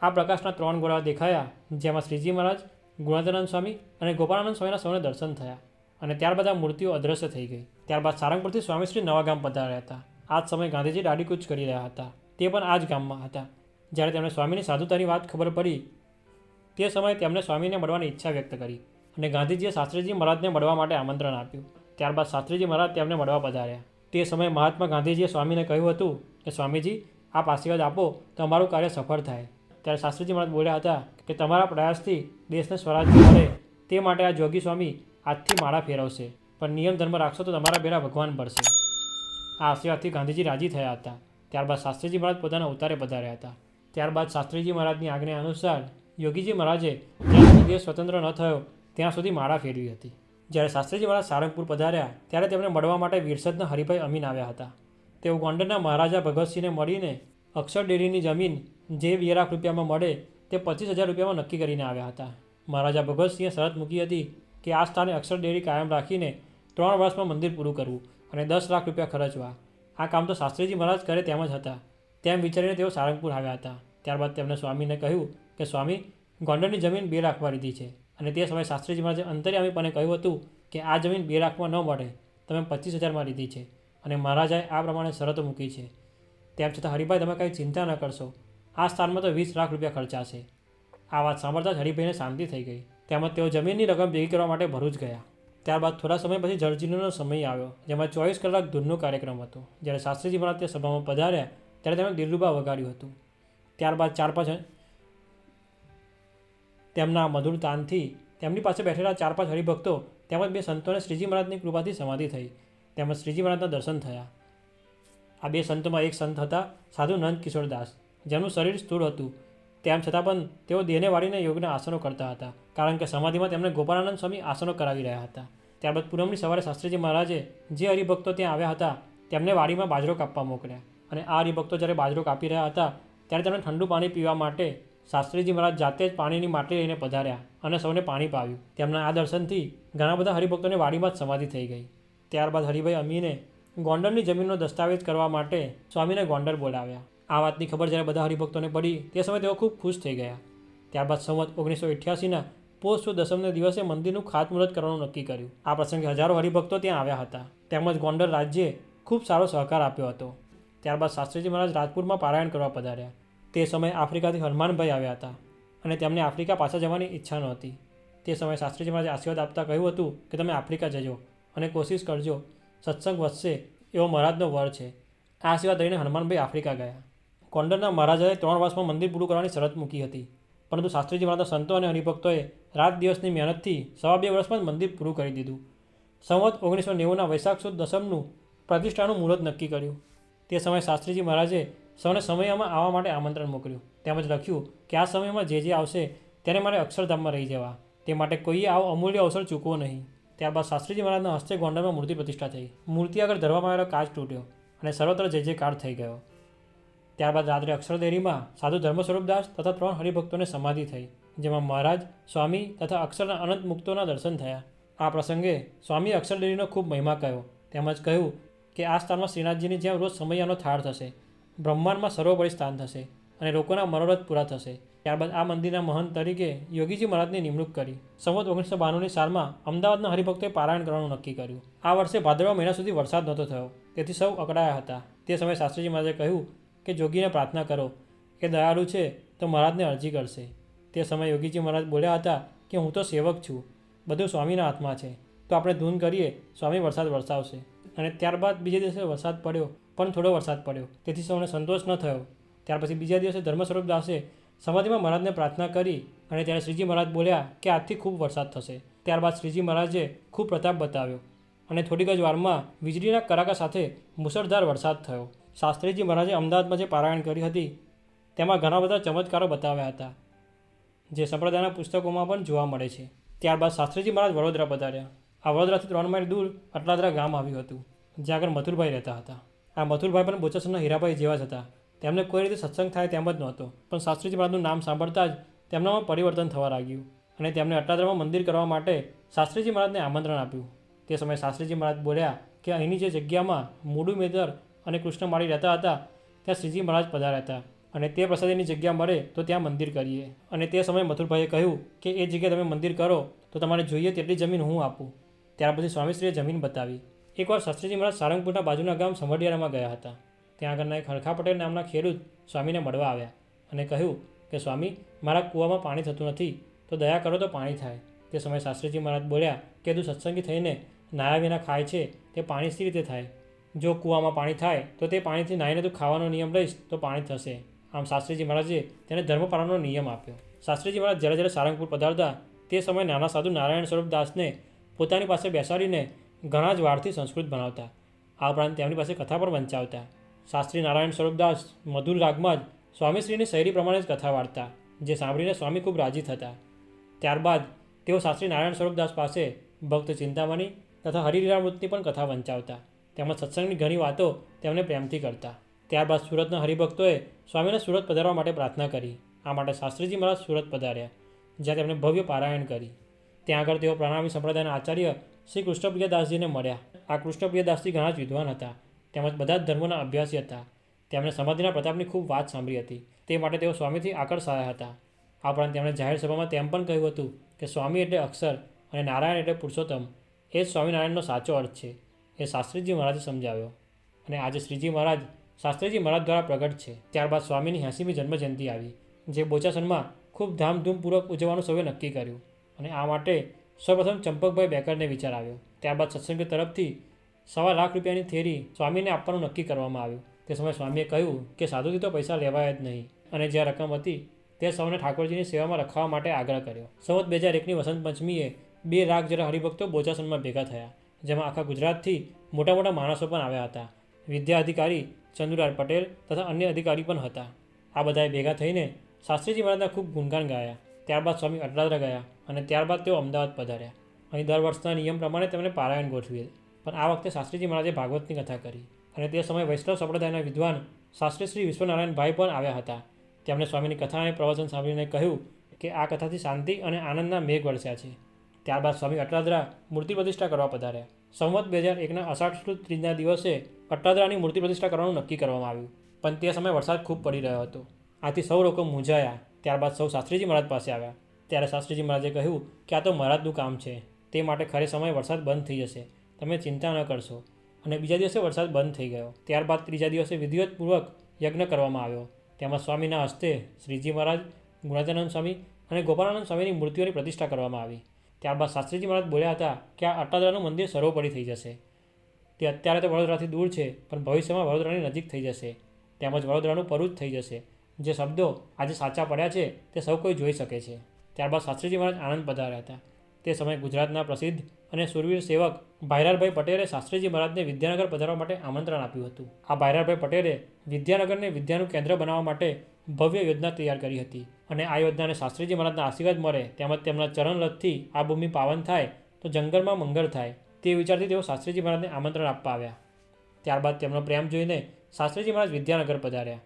આ પ્રકાશના 3 ગોળા દેખાયા, જેમાં શ્રીજી મહારાજ, ગુણાતીતાનંદ સ્વામી અને ગોપાળાનંદ સ્વામીના સૌને દર્શન થયા અને ત્યારબાદ આ મૂર્તિઓ અદ્રશ્ય થઈ ગઈ. ત્યારબાદ સારંગપુરથી સ્વામીશ્રી નવા ગામ પધાર્યા હતા. આ જ સમયે ગાંધીજી દાઢીકૂચ કરી રહ્યા હતા. તે પણ આ જ ગામમાં હતા. જ્યારે તેમને સ્વામીની સાધુતાની વાત ખબર પડી તે સમયે તેમણે સ્વામીને મળવાની ઈચ્છા વ્યક્ત કરી અને ગાંધીજીએ શાસ્ત્રીજી મહારાજને મળવા માટે આમંત્રણ આપ્યું. ત્યારબાદ શાસ્ત્રીજી મહારાજ તેમને મળવા પધાર્યા. તે સમયે મહાત્મા ગાંધીજીએ સ્વામીને કહ્યું હતું કે સ્વામીજી આપ આશીર્વાદ આપો તો અમારું કાર્ય સફળ થાય. ત્યારે શાસ્ત્રીજી મહારાજ બોલ્યા હતા કે તમારા પ્રયાસથી દેશને સ્વરાજ્ય મળે તે માટે આ જોગી સ્વામી આજથી માળા ફેરવશે, પણ નિયમ ધર્મ રાખશો તો તમારા બેડા ભગવાન ભરશે. આ આશીર્વાદથી ગાંધીજી રાજી થયા હતા. ત્યારબાદ શાસ્ત્રીજી મહારાજ પોતાના અવતારે પધાર્યા હતા. ત્યારબાદ શાસ્ત્રીજી મહારાજની આજ્ઞા અનુસાર યોગીજી મહારાજે જ્યાં સુધી દેશ સ્વતંત્ર ન થયો ત્યાં સુધી માળા ફેરવી હતી. જ્યારે શાસ્ત્રીજી મહારાજ સારંગપુર પધાર્યા ત્યારે તેમને મળવા માટે વીરસદના હરિભાઈ અમીન આવ્યા હતા. તેઓ ગોંડલના મહારાજા ભગતસિંહને મળીને અક્ષર ડેરીની જમીન જે 2 લાખ રૂપિયામાં મળે તે 25,000 રૂપિયામાં નક્કી કરીને આવ્યા હતા. મહારાજા ભગતસિંહે શરત મૂકી હતી કે આ સ્થાને અક્ષર ડેરી કાયમ રાખીને 3 વર્ષમાં મંદિર પૂરું કરવું અને 10 લાખ રૂપિયા ખર્ચવા. આ કામ તો શાસ્ત્રીજી મહારાજ કરે તેમ જ હતા. તેમ વિચારીને તેઓ સારંગપુર આવ્યા હતા. ત્યારબાદ તેમણે સ્વામીને કહ્યું કે સ્વામી, ગોંડલની જમીન 2 લાખમાં લીધી છે. અને તે સમયે શાસ્ત્રીજી મહારાજે અંતર્યામીપણે કહ્યું હતું કે આ જમીન 2 લાખમાં ન મળે, તમે 25,000માં લીધી છે. અને મહારાજાએ આ પ્રમાણે શરતો મૂકી છે. તેમ છતાં હરિભાઈ તમે કંઈ ચિંતા ન કરશો, આ સ્થાનમાં તો 20 લાખ રૂપિયા ખર્ચાશે. આ વાત સાંભળતા જ હરિભાઈને શાંતિ થઈ ગઈ. તેમજ તેઓ જમીનની રકમ ભેગી કરવા માટે ભરૂચ ગયા. ત્યારબાદ થોડા સમય પછી જળજીલનનો સમય આવ્યો, જેમાં 24 કલાક ધૂનનો કાર્યક્રમ હતો. જ્યારે શાસ્ત્રીજી મહારાજ તે સભામાં પધાર્યા ત્યારે તેમણે દિલરૂબા વગાડ્યું હતું. ત્યારબાદ 4-5 તેમના મધુર તાનથી તેમની પાસે બેઠેલા 4-5 હરિભક્તો તેમજ 2 સંતોને શ્રીજી મહારાજની કૃપાથી સમાધિ થઈ. તેમજ શ્રીજી મહારાજના દર્શન થયા. આ 2 સંતોમાં એક સંત હતા સાધુ નંદ કિશોરદાસ, જેમનું શરીર સ્થૂળ હતું. તેમ છતાં પણ તેઓ દેહને વાળીને યોગના આસનો કરતા હતા, કારણ કે સમાધિમાં તેમને ગોપાળાનંદ સ્વામી આસનો કરાવી રહ્યા હતા. ત્યારબાદ પૂનમની સવારે શાસ્ત્રીજી મહારાજે જે હરિભક્તો ત્યાં આવ્યા હતા તેમને વાડીમાં બાજરો કાપવા મોકલ્યા. અને આ હરિભક્તો જ્યારે બાજરો કાપી રહ્યા હતા ત્યારે તેમણે ઠંડુ પાણી પીવા માટે શાસ્ત્રીજી મહારાજ જાતે જ પાણીની માટલી લઈને પધાર્યા અને સૌને પાણી પાવ્યું. તેમના આ દર્શનથી ઘણા બધા હરિભક્તોને વાડીમાં જ સમાધિ થઈ ગઈ. ત્યારબાદ હરિભાઈ અમીને ગોંડલની જમીનનો દસ્તાવેજ કરવા માટે સ્વામીને ગોંડલ બોલાવ્યા. આ વાતની ખબર જ્યારે બધા હરિભક્તોને પડી તે સમયે તેઓ ખૂબ ખુશ થઈ ગયા. ત્યારબાદ સંવત 1988ના પોષ સુદ દસમને દિવસે મંદિરનું ખાતમુહૂર્ત કરવાનું નક્કી કર્યું. આ પ્રસંગે હજારો હરિભક્તો ત્યાં આવ્યા હતા. તેમજ ગોંડલ રાજ્યે ખૂબ સારો સહકાર આપ્યો હતો. ત્યારબાદ શાસ્ત્રીજી મહારાજ રાજપુરમાં પારાયણ કરવા પધાર્યા. તે સમયે આફ્રિકાથી હનુમાનભાઈ આવ્યા હતા અને તેમને આફ્રિકા પાછા જવાની ઈચ્છા નહોતી. તે સમયે શાસ્ત્રીજી મહારાજે આશીર્વાદ આપતા કહ્યું હતું કે તમે આફ્રિકા જજો અને કોશિશ કરજો, સત્સંગ વધશે એવો મહારાજનો વર છે. આ આશીર્વાદ લઈને હનુમાનભાઈ આફ્રિકા ગયા. ગોંડલના મહારાજાએ 3 વર્ષમાં મંદિર પૂરું કરવાની શરત મૂકી હતી, પરંતુ શાસ્ત્રીજી મહારાજના સંતો અને હરિભક્તોએ રાત દિવસની મહેનતથી 2.5 વર્ષમાં જ મંદિર પૂરું કરી દીધું. સંવત 1990ના વૈશાખ સુદ દસમનું પ્રતિષ્ઠાનું મુહૂર્ત નક્કી કર્યું. તે સમયે શાસ્ત્રીજી મહારાજે સૌને સમયમાં આવવા માટે આમંત્રણ મોકલ્યું. તેમજ લખ્યું કે આ સમયમાં જે આવશે તેને મારે અક્ષરધામમાં રહી જવા, તે માટે કોઈએ આવો અમૂલ્ય અવસર ચૂકવો નહીં. ત્યારબાદ શાસ્ત્રીજી મહારાજના હસ્તે ગોંડલમાં મૂર્તિ પ્રતિષ્ઠા થઈ. મૂર્તિ આગળ ધરવામાં આવેલો કાચ તૂટ્યો અને સર્વત્ર જય જયકાર થઈ ગયો. ત્યારબાદ રાત્રે અક્ષરદેરીમાં સાધુ ધર્મ સ્વરૂપદાસ તથા 3 હરિભક્તોને સમાધિ થઈ, જેમાં મહારાજ, સ્વામી તથા અક્ષરના અનંત મુક્તોના દર્શન થયા. આ પ્રસંગે સ્વામીએ અક્ષરદેરીનો ખૂબ મહિમા કહ્યો. તેમજ કહ્યું કે આ સ્થાનમાં શ્રીનાથજીની જેમ રોજ સમયનો થાળ થશે, બ્રહ્માંડમાં સર્વોપરી સ્થાન થશે અને લોકોના મનોરથ પૂરા થશે. ત્યારબાદ આ મંદિરના મહંત તરીકે યોગીજી મહારાજની નિમણૂક કરી. સંવત 1992ની સાલમાં અમદાવાદના હરિભક્તોએ પારાયણ કરવાનું નક્કી કર્યું. આ વર્ષે ભાદરવા મહિના સુધી વરસાદ નહોતો થયો, તેથી સૌ અકળાયા હતા. તે સમયે શાસ્ત્રીજી મહારાજે કહ્યું કે જોગીને પ્રાર્થના કરો કે દયાળુ છે તો મહારાજને અરજી કરશે. તે સમયે યોગીજી મહારાજ બોલ્યા હતા કે હું તો સેવક છું, બધું સ્વામીના હાથમાં છે, તો આપણે ધૂન કરીએ, સ્વામી વરસાદ વરસાવશે. અને ત્યારબાદ બીજે દિવસે વરસાદ પડ્યો, પણ થોડો વરસાદ પડ્યો, તેથી સૌને સંતોષ ન થયો. ત્યાર પછી બીજા દિવસે ધર્મ સ્વરૂપદાસે સમાધિમાં મહારાજને પ્રાર્થના કરી અને ત્યારે શ્રીજી મહારાજ બોલ્યા કે આજથી ખૂબ વરસાદ થશે. ત્યારબાદ શ્રીજી મહારાજે ખૂબ પ્રતાપ બતાવ્યો અને થોડીક જ વારમાં વીજળીના કડાકા સાથે મુશળધાર વરસાદ થયો. શાસ્ત્રીજી મહારાજે અમદાવાદમાં જે પારાયણ કરી હતી તેમાં ઘણા બધા ચમત્કારો બતાવ્યા હતા, જે સંપ્રદાયના પુસ્તકોમાં પણ જોવા મળે છે. ત્યારબાદ શાસ્ત્રીજી મહારાજ વડોદરા પધાર્યા. આ વડોદરાથી 3 માઇલ દૂર અટલાદરા ગામ આવ્યું હતું, જ્યાં આગળ મથુરભાઈ રહેતા હતા. આ મથુરભાઈ પણ બોચાસરના હીરાભાઈ જેવા જ હતા. તેમને કોઈ રીતે સત્સંગ થાય તેમ જ નહોતો, પણ શાસ્ત્રીજી મહારાજનું નામ સાંભળતા જ તેમનામાં પરિવર્તન થવા લાગ્યું અને તેમણે અટલાદરામાં મંદિર કરવા માટે શાસ્ત્રીજી મહારાજને આમંત્રણ આપ્યું. તે સમયે શાસ્ત્રીજી મહારાજ બોલ્યા કે અહીંની જે જગ્યામાં મૂડુ મેદર અને કૃષ્ણ માળી રહેતા હતા ત્યાં શ્રીજી મહારાજ પધાર્યા હતા અને તે પ્રસાદીની જગ્યા મળે તો ત્યાં મંદિર કરીએ. અને તે સમયે મથુરભાઈએ કહ્યું કે એ જગ્યાએ તમે મંદિર કરો તો તમારે જોઈએ તેટલી જમીન હું આપું. ત્યાર પછી સ્વામીશ્રીએ જમીન બતાવી. એકવાર શાસ્ત્રીજી મહારાજ સારંગપુરના બાજુના ગામ સમઢિયારામાં ગયા હતા. ત્યાં આગળના એક હરખા પટેલ નામના ખેડૂત સ્વામીને મળવા આવ્યા અને કહ્યું કે સ્વામી, મારા કૂવામાં પાણી થતું નથી, તો દયા કરો તો પાણી થાય. તે સમયે શાસ્ત્રીજી મહારાજ બોલ્યા કે તું સત્સંગી થઈને નાયા વિના ખાય છે, તે પાણી સી રીતે થાય? જો કૂવામાં પાણી થાય તો તે પાણીથી નાહીને તું ખાવાનો નિયમ લઈશ તો પાણી થશે. આમ શાસ્ત્રીજી મહારાજે તેને ધર્મ પાળનનો નિયમ આપ્યો. શાસ્ત્રીજી મહારાજ જ્યારે જ્યારે સારંગપુર પધારતા તે સમયે નાના સાધુ નારાયણ સ્વરૂપ દાસને પોતાની પાસે બેસાડીને ઘણા જ વારથી સંસ્કૃત ભણાવતા. આ ઉપરાંત તેમની પાસે કથા પણ વંચાવતા. શાસ્ત્રી નારાયણ સ્વરૂપદાસ મધુર રાગમાં જ સ્વામીશ્રીની શૈલી પ્રમાણે જ કથા વાળતા, જે સાંભળીને સ્વામી ખૂબ રાજી થતા. ત્યારબાદ તેઓ શાસ્ત્રી નારાયણ સ્વરૂપદાસ પાસે ભક્ત ચિંતામણી તથા હરિલીલામૃતની પણ કથા વંચાવતા. તેમજ સત્સંગની ઘણી વાતો તેમને પ્રેમથી કરતા. ત્યારબાદ સુરતના હરિભક્તોએ સ્વામીને સુરત પધારવા માટે પ્રાર્થના કરી. આ માટે શાસ્ત્રીજી મહારાજ સુરત પધાર્યા, જ્યાં તેમણે ભવ્ય પારાયણ કરી. ત્યાં આગળ તેઓ પ્રણામી સંપ્રદાયના આચાર્ય શ્રી કૃષ્ણપ્રિયદાસજીને મળ્યા. આ કૃષ્ણપ્રિયદાસજી ઘણા જ વિદ્વાન હતા, તેમજ બધા જ ધર્મોના અભ્યાસી હતા. તેમણે સમાધિના પ્રતાપની ખૂબ વાત સાંભળી હતી, તે માટે તેઓ સ્વામીથી આકર્ષાયા હતા. આ ઉપરાંત તેમણે જાહેર સભામાં તેમ પણ કહ્યું હતું કે સ્વામી એટલે અક્ષર અને નારાયણ એટલે પુરુષોત્તમ, એ જ સ્વામિનારાયણનો સાચો અર્થ છે. એ શાસ્ત્રીજી મહારાજે સમજાવ્યો અને આજે શ્રીજી મહારાજ શાસ્ત્રીજી મહારાજ દ્વારા પ્રગટ છે. ત્યારબાદ સ્વામીની 80મી જન્મજયંતિ આવી, જે બોચાસનમાં ખૂબ ધામધૂમપૂર્વક ઉજવવાનું સૌએ નક્કી કર્યું. અને આ માટે સૌપ્રથમ ચંપકભાઈ બેકરને વિચાર આવ્યો. ત્યારબાદ સત્સંગ તરફથી ₹1,25,000ની થેરી સ્વામીને આપવાનું નક્કી કરવામાં આવ્યું. તે સમયે સ્વામીએ કહ્યું કે સાધુથી તો પૈસા લેવાય જ નહીં, અને જે રકમ હતી તે સૌને ઠાકોરજીની સેવામાં રખાવવા માટે આગ્રહ કર્યો. સંવત 2001ની વસંત પંચમીએ 2 લાખ જેટલા હરિભક્તો બોચાસનમાં ભેગા થયા, જેમાં આખા ગુજરાતથી મોટા મોટા માણસો પણ આવ્યા હતા. વિદ્યા અધિકારી ચંદુલાલ પટેલ તથા અન્ય અધિકારી પણ હતા. આ બધાએ ભેગા થઈને શાસ્ત્રીજી મહારાજના ખૂબ ગુણગાન ગાયા. ત્યારબાદ સ્વામી અટલાદરા ગયા અને ત્યારબાદ તેઓ અમદાવાદ પધાર્યા. અહીં દર વર્ષના નિયમ પ્રમાણે તેમણે પારાયણ ગોઠવ્યું, પણ આ વખતે શાસ્ત્રીજી મહારાજે ભાગવતની કથા કરી. અને તે સમયે વૈષ્ણવ સંપ્રદાયના વિદ્વાન શાસ્ત્રી શ્રી વિશ્વનારાયણભાઈ પણ આવ્યા હતા. તેમણે સ્વામીની કથા અને પ્રવચન સાંભળીને કહ્યું કે આ કથાથી શાંતિ અને આનંદના મેઘ વરસ્યા છે. ત્યારબાદ સ્વામી અટલાદરા મૂર્તિ પ્રતિષ્ઠા કરવા પધાર્યા. સંવત 2001ના અષાઢ સુદ ત્રીજના દિવસે અટલાદરાની મૂર્તિ પ્રતિષ્ઠા કરવાનું નક્કી કરવામાં આવ્યું, પણ તે સમયે વરસાદ ખૂબ પડી રહ્યો હતો. આથી સૌ લોકો મૂંઝાયા. ત્યારબાદ સૌ શાસ્ત્રીજી મહારાજ પાસે આવ્યા. ત્યારે શાસ્ત્રીજી મહારાજે કહ્યું કે આ તો મહારાજનું કામ છે, તે માટે ખરે સમયે વરસાદ બંધ થઈ જશે, તમે ચિંતા ન કરશો. અને બીજા દિવસે વરસાદ બંધ થઈ ગયો. ત્યારબાદ ત્રીજા દિવસે વિધિવતપૂર્વક યજ્ઞ કરવામાં આવ્યો. તેમાં સ્વામીના હસ્તે શ્રીજી મહારાજ, ગુણાતીતાનંદ સ્વામી અને ગોપાળાનંદ સ્વામીની મૂર્તિઓની પ્રતિષ્ઠા કરવામાં આવી. ત્યારબાદ શાસ્ત્રીજી મહારાજ બોલ્યા હતા કે આ અટલાદરાનું મંદિર સર્વોપરી થઈ જશે. તે અત્યારે તો વડોદરાથી દૂર છે, પણ ભવિષ્યમાં વડોદરાની નજીક થઈ જશે, તેમજ વડોદરાનું પરું જ થઈ જશે. જે શબ્દો આજે સાચા પડ્યા છે તે સૌ કોઈ જોઈ શકે છે. ત્યારબાદ શાસ્ત્રીજી મહારાજ આણંદ પધાર્યા હતા. તે સમયે ગુજરાતના પ્રસિદ્ધ અને સુરવીર સેવક ભાયરાલભાઈ પટેલે શાસ્ત્રીજી મહારાજને વિદ્યાનગર પધારવા માટે આમંત્રણ આપ્યું હતું. આ ભાયરાલભાઈ પટેલે વિદ્યાનગરને વિદ્યાનું કેન્દ્ર બનાવવા માટે ભવ્ય યોજના તૈયાર કરી હતી. અને આ યોજનાને શાસ્ત્રીજી મહારાજના આશીર્વાદ મળે, તેમજ તેમના ચરણલથથી આ ભૂમિ પાવન થાય તો જંગલમાં મંગળ થાય, તે વિચારથી તેઓ શાસ્ત્રીજી મહારાજને આમંત્રણ આપવા આવ્યા. ત્યારબાદ તેમનો પ્રેમ જોઈને શાસ્ત્રીજી મહારાજ વિદ્યાનગર પધાર્યા.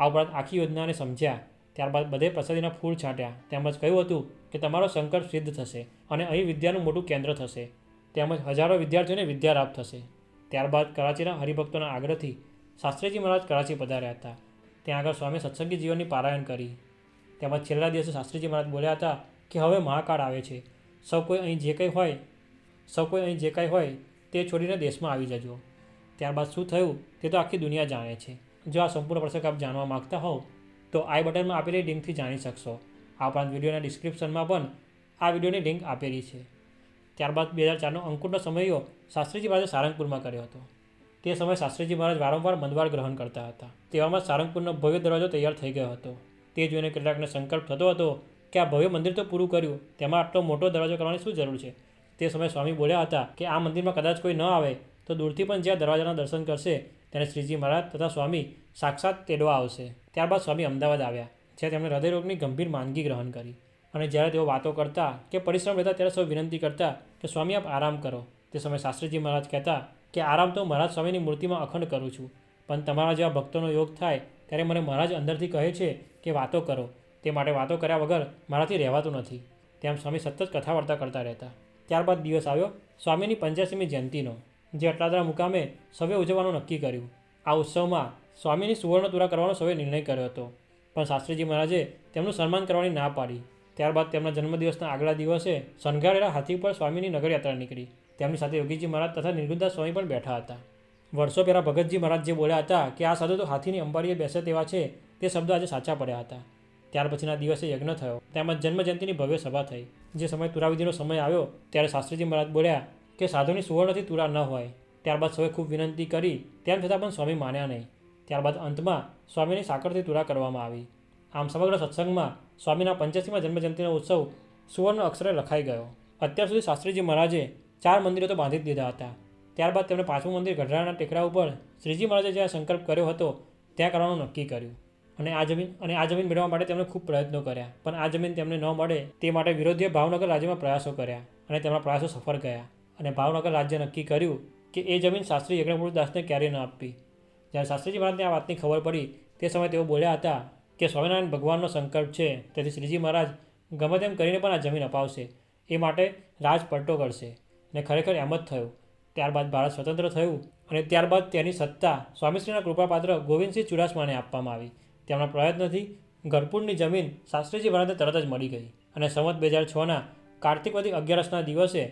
આ ઉપરાંત આખી યોજનાને સમજ્યા. ત્યારબાદ બધે પ્રસાદીના ફૂલ છાંટ્યા, તેમજ કહ્યું હતું કે તમારો સંકલ્પ સિદ્ધ થશે અને અહીં વિદ્યાનું મોટું કેન્દ્ર થશે, તેમજ હજારો વિદ્યાર્થીઓને વિદ્યાલાભ થશે. ત્યારબાદ કરાચીના હરિભક્તોના આગ્રહથી શાસ્ત્રીજી મહારાજ કરાચી પધાર્યા હતા. ત્યાં આગળ સ્વામી સત્સંગી જીવનની પારાયણ કરી. તેમજ છેલ્લા દિવસે શાસ્ત્રીજી મહારાજ બોલ્યા હતા કે હવે મહાકાળ આવે છે, સૌ કોઈ અહીં જે કંઈ હોય તે છોડીને દેશમાં આવી જજો. ત્યારબાદ શું થયું તે તો આખી દુનિયા જાણે છે. જો આ સંપૂર્ણ પ્રસંગ આપ જાણવા માગતા હોવ તો આઈ બટનમાં આપેલી લિંકથી જાણી શકશો. આ ઉપરાંત વિડીયોના ડિસ્ક્રિપ્શનમાં પણ આ વિડીયોની લિંક આપેલી છે. ત્યારબાદ 2004નો અંકુરનો સમયો શાસ્ત્રીજી મહારાજે સારંગપુરમાં કર્યો હતો. તે સમયે શાસ્ત્રીજી મહારાજ વારંવાર મંદવાર ગ્રહણ કરતા હતા. તેવામાં સારંગપુરનો ભવ્ય દરવાજો તૈયાર થઈ ગયો હતો. તે જોઈને કેટલાકને સંકલ્પ થતો હતો કે આ ભવ્ય મંદિર તો પૂરું કર્યું, તેમાં આટલો મોટો દરવાજો કરવાની શું જરૂર છે. તે સમયે સ્વામી બોલ્યા હતા કે આ મંદિરમાં કદાચ કોઈ ન આવે તો દૂરથી પણ જ્યાં દરવાજાના દર્શન કરશે તેને શ્રીજી મહારાજ તથા સ્વામી સાક્ષાત તેડવા આવશે. ત્યારબાદ સ્વામી અમદાવાદ આવ્યા, જ્યાં તેમણે હૃદયરોગની ગંભીર માંદગી ગ્રહણ કરી. અને જ્યારે તેઓ વાતો કરતા કે પરિશ્રમ લેતા ત્યારે સૌ વિનંતી કરતા કે સ્વામી આપ આરામ કરો. તે સમયે શાસ્ત્રીજી મહારાજ કહેતા કે આરામ તો મહારાજ સ્વામીની મૂર્તિમાં અખંડ કરું છું, પણ તમારા જેવા ભક્તોનો યોગ થાય ત્યારે મને મહારાજ અંદરથી કહે છે કે વાતો કરો, તે માટે વાતો કર્યા વગર મારાથી રહેવાતું નથી. તેમ સ્વામી સતત કથા વાર્તા કરતા રહેતા. ત્યારબાદ દિવસ આવ્યો સ્વામીની 85મી જયંતિનો, જે અટલાદરા મુકામે સૌએ ઉજવવાનું નક્કી કર્યું. આ ઉત્સવમાં સ્વામીની સુવર્ણતુરા કરવાનો સૌએ નિર્ણય કર્યો હતો, પણ શાસ્ત્રીજી મહારાજે તેમનું સન્માન કરવાની ના પાડી. ત્યારબાદ તેમના જન્મદિવસના આગલા દિવસે શણગારેલા હાથી પર સ્વામીની નગરયાત્રા નીકળી. તેમની સાથે યોગીજી મહારાજ તથા નિર્ગુણદાસ સ્વામી પણ બેઠા હતા. વર્ષો પહેલાં ભગતજી મહારાજ જે બોલ્યા હતા કે આ સાધુ તો હાથીની અંબાડીએ બેસે તેવા છે, તે શબ્દો આજે સાચા પડ્યા હતા. ત્યાર પછીના દિવસે યજ્ઞ થયો, તેમજ જન્મજયંતિની ભવ્ય સભા થઈ. જે સમય તુરાવિધિનો સમય આવ્યો ત્યારે શાસ્ત્રીજી મહારાજ બોલ્યા કે સાધુની સુવર્ણથી તુરા ન હોય, ત્યારબાદ સૌએ ખૂબ વિનંતી કરી, તેમ છતાં પણ સ્વામી માન્યા નહીં. ત્યારબાદ અંતમાં સ્વામીની સાકરથી તુરા કરવામાં આવી. આમ સમગ્ર સત્સંગમાં સ્વામીના 85મા જન્મજયંતિનો ઉત્સવ સુવર્ણ અક્ષરે લખાઈ ગયો. અત્યાર સુધી શાસ્ત્રીજી મહારાજે 4 મંદિરો તો બાંધી જ દીધા હતા. ત્યારબાદ તેમણે 5મું મંદિર ગઢડાના ટેકરા ઉપર શ્રીજી મહારાજે જ્યાં સંકલ્પ કર્યો હતો ત્યાં કરવાનું નક્કી કર્યું. અને આ જમીન મેળવવા માટે તેમણે ખૂબ પ્રયત્નો કર્યા, પણ આ જમીન તેમને ન મળે તે માટે વિરોધીએ ભાવનગર રાજ્યમાં પ્રયાસો કર્યા અને તેમના પ્રયાસો સફળ ગયા. અને ભાવનગર રાજ્ય નક્કી કર્યું કે એ જમીન શાસ્ત્રી યજ્ઞમૂર્તિદાસને ક્યારેય ન આપવી. જ્યારે શાસ્ત્રીજી મહારાજને આ વાતની ખબર પડી તે સમયે તેઓ બોલ્યા હતા કે સ્વામિનારાયણ ભગવાનનો સંકલ્પ છે, તેથી શ્રીજી મહારાજ ગમે તેમ કરીને પણ આ જમીન અપાવશે, એ માટે રાજ પલટો કરશે. ને ખરેખર એમ જ થયું. ત્યારબાદ ભારત સ્વતંત્ર થયું અને ત્યારબાદ તેની સત્તા સ્વામીશ્રીના કૃપાપાત્ર ગોવિંદસિંહ ચુડાસમાને આપવામાં આવી. તેમના પ્રયત્નથી ગઢપુરની જમીન શાસ્ત્રીજી મહારાજને તરત જ મળી ગઈ અને સંવત 2006ના કાર્તિક વદી 11ના દિવસે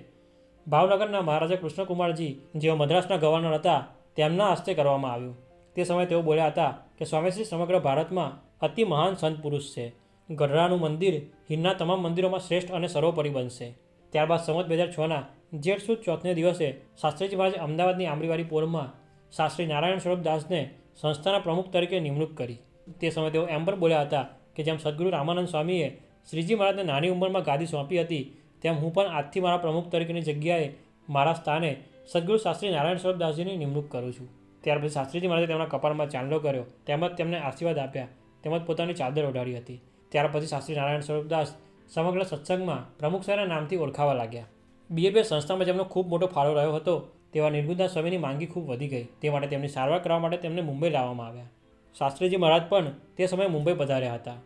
ભાવનગરના મહારાજા કૃષ્ણકુમારજી, જેઓ મદ્રાસના ગવર્નર હતા, તેમના હસ્તે કરવામાં આવ્યું. તે સમયે તેઓ બોલ્યા હતા કે સ્વામીશ્રી સમગ્ર ભારતમાં અતિ મહાન સંત પુરુષ છે. ગઢડાનું મંદિર હિંદના તમામ મંદિરોમાં શ્રેષ્ઠ અને સર્વોપરી બનશે. ત્યારબાદ સંવત 2006ના જેઠ સુદ 4ને દિવસે શાસ્ત્રીજી મહારાજે અમદાવાદની આંબલીવાળી પોળમાં શાસ્ત્રી નારાયણ સ્વરૂપ દાસને સંસ્થાના પ્રમુખ તરીકે નિમણૂક કરી. તે સમયે તેઓ એમ પણ બોલ્યા હતા કે જેમ સદગુરુ રામાનંદ સ્વામીએ શ્રીજી મહારાજને નાની ઉંમરમાં ગાદી સોંપી હતી, તેમ હું પણ આજથી મારા પ્રમુખ તરીકેની જગ્યાએ મારા સ્થાને સદગુરુ શાસ્ત્રી નારાયણ સ્વરૂપ દાસજીની નિમણૂક કરું છું. ત્યાર પછી શાસ્ત્રીજી મહારાજે તેમના કપાળમાં ચાંદલો કર્યો, તેમજ તેમને આશીર્વાદ આપ્યા, તેમજ પોતાની ચાદર ઓઢાડી હતી. ત્યાર પછી શાસ્ત્રી નારાયણ સ્વરૂપદાસ સમગ્ર સત્સંગમાં પ્રમુખ સાહેબના નામથી ઓળખાવા લાગ્યા. બીએપીએસ સંસ્થામાં જેમનો ખૂબ મોટો ફાળો રહ્યો હતો તેવા નિર્ગુણદાસ સ્વામીની માંગી ખૂબ વધી ગઈ. તે માટે તેમની સારવાર કરવા માટે તેમને મુંબઈ લાવવામાં આવ્યા. શાસ્ત્રીજી મહારાજ પણ તે સમયે મુંબઈ પધાર્યા હતા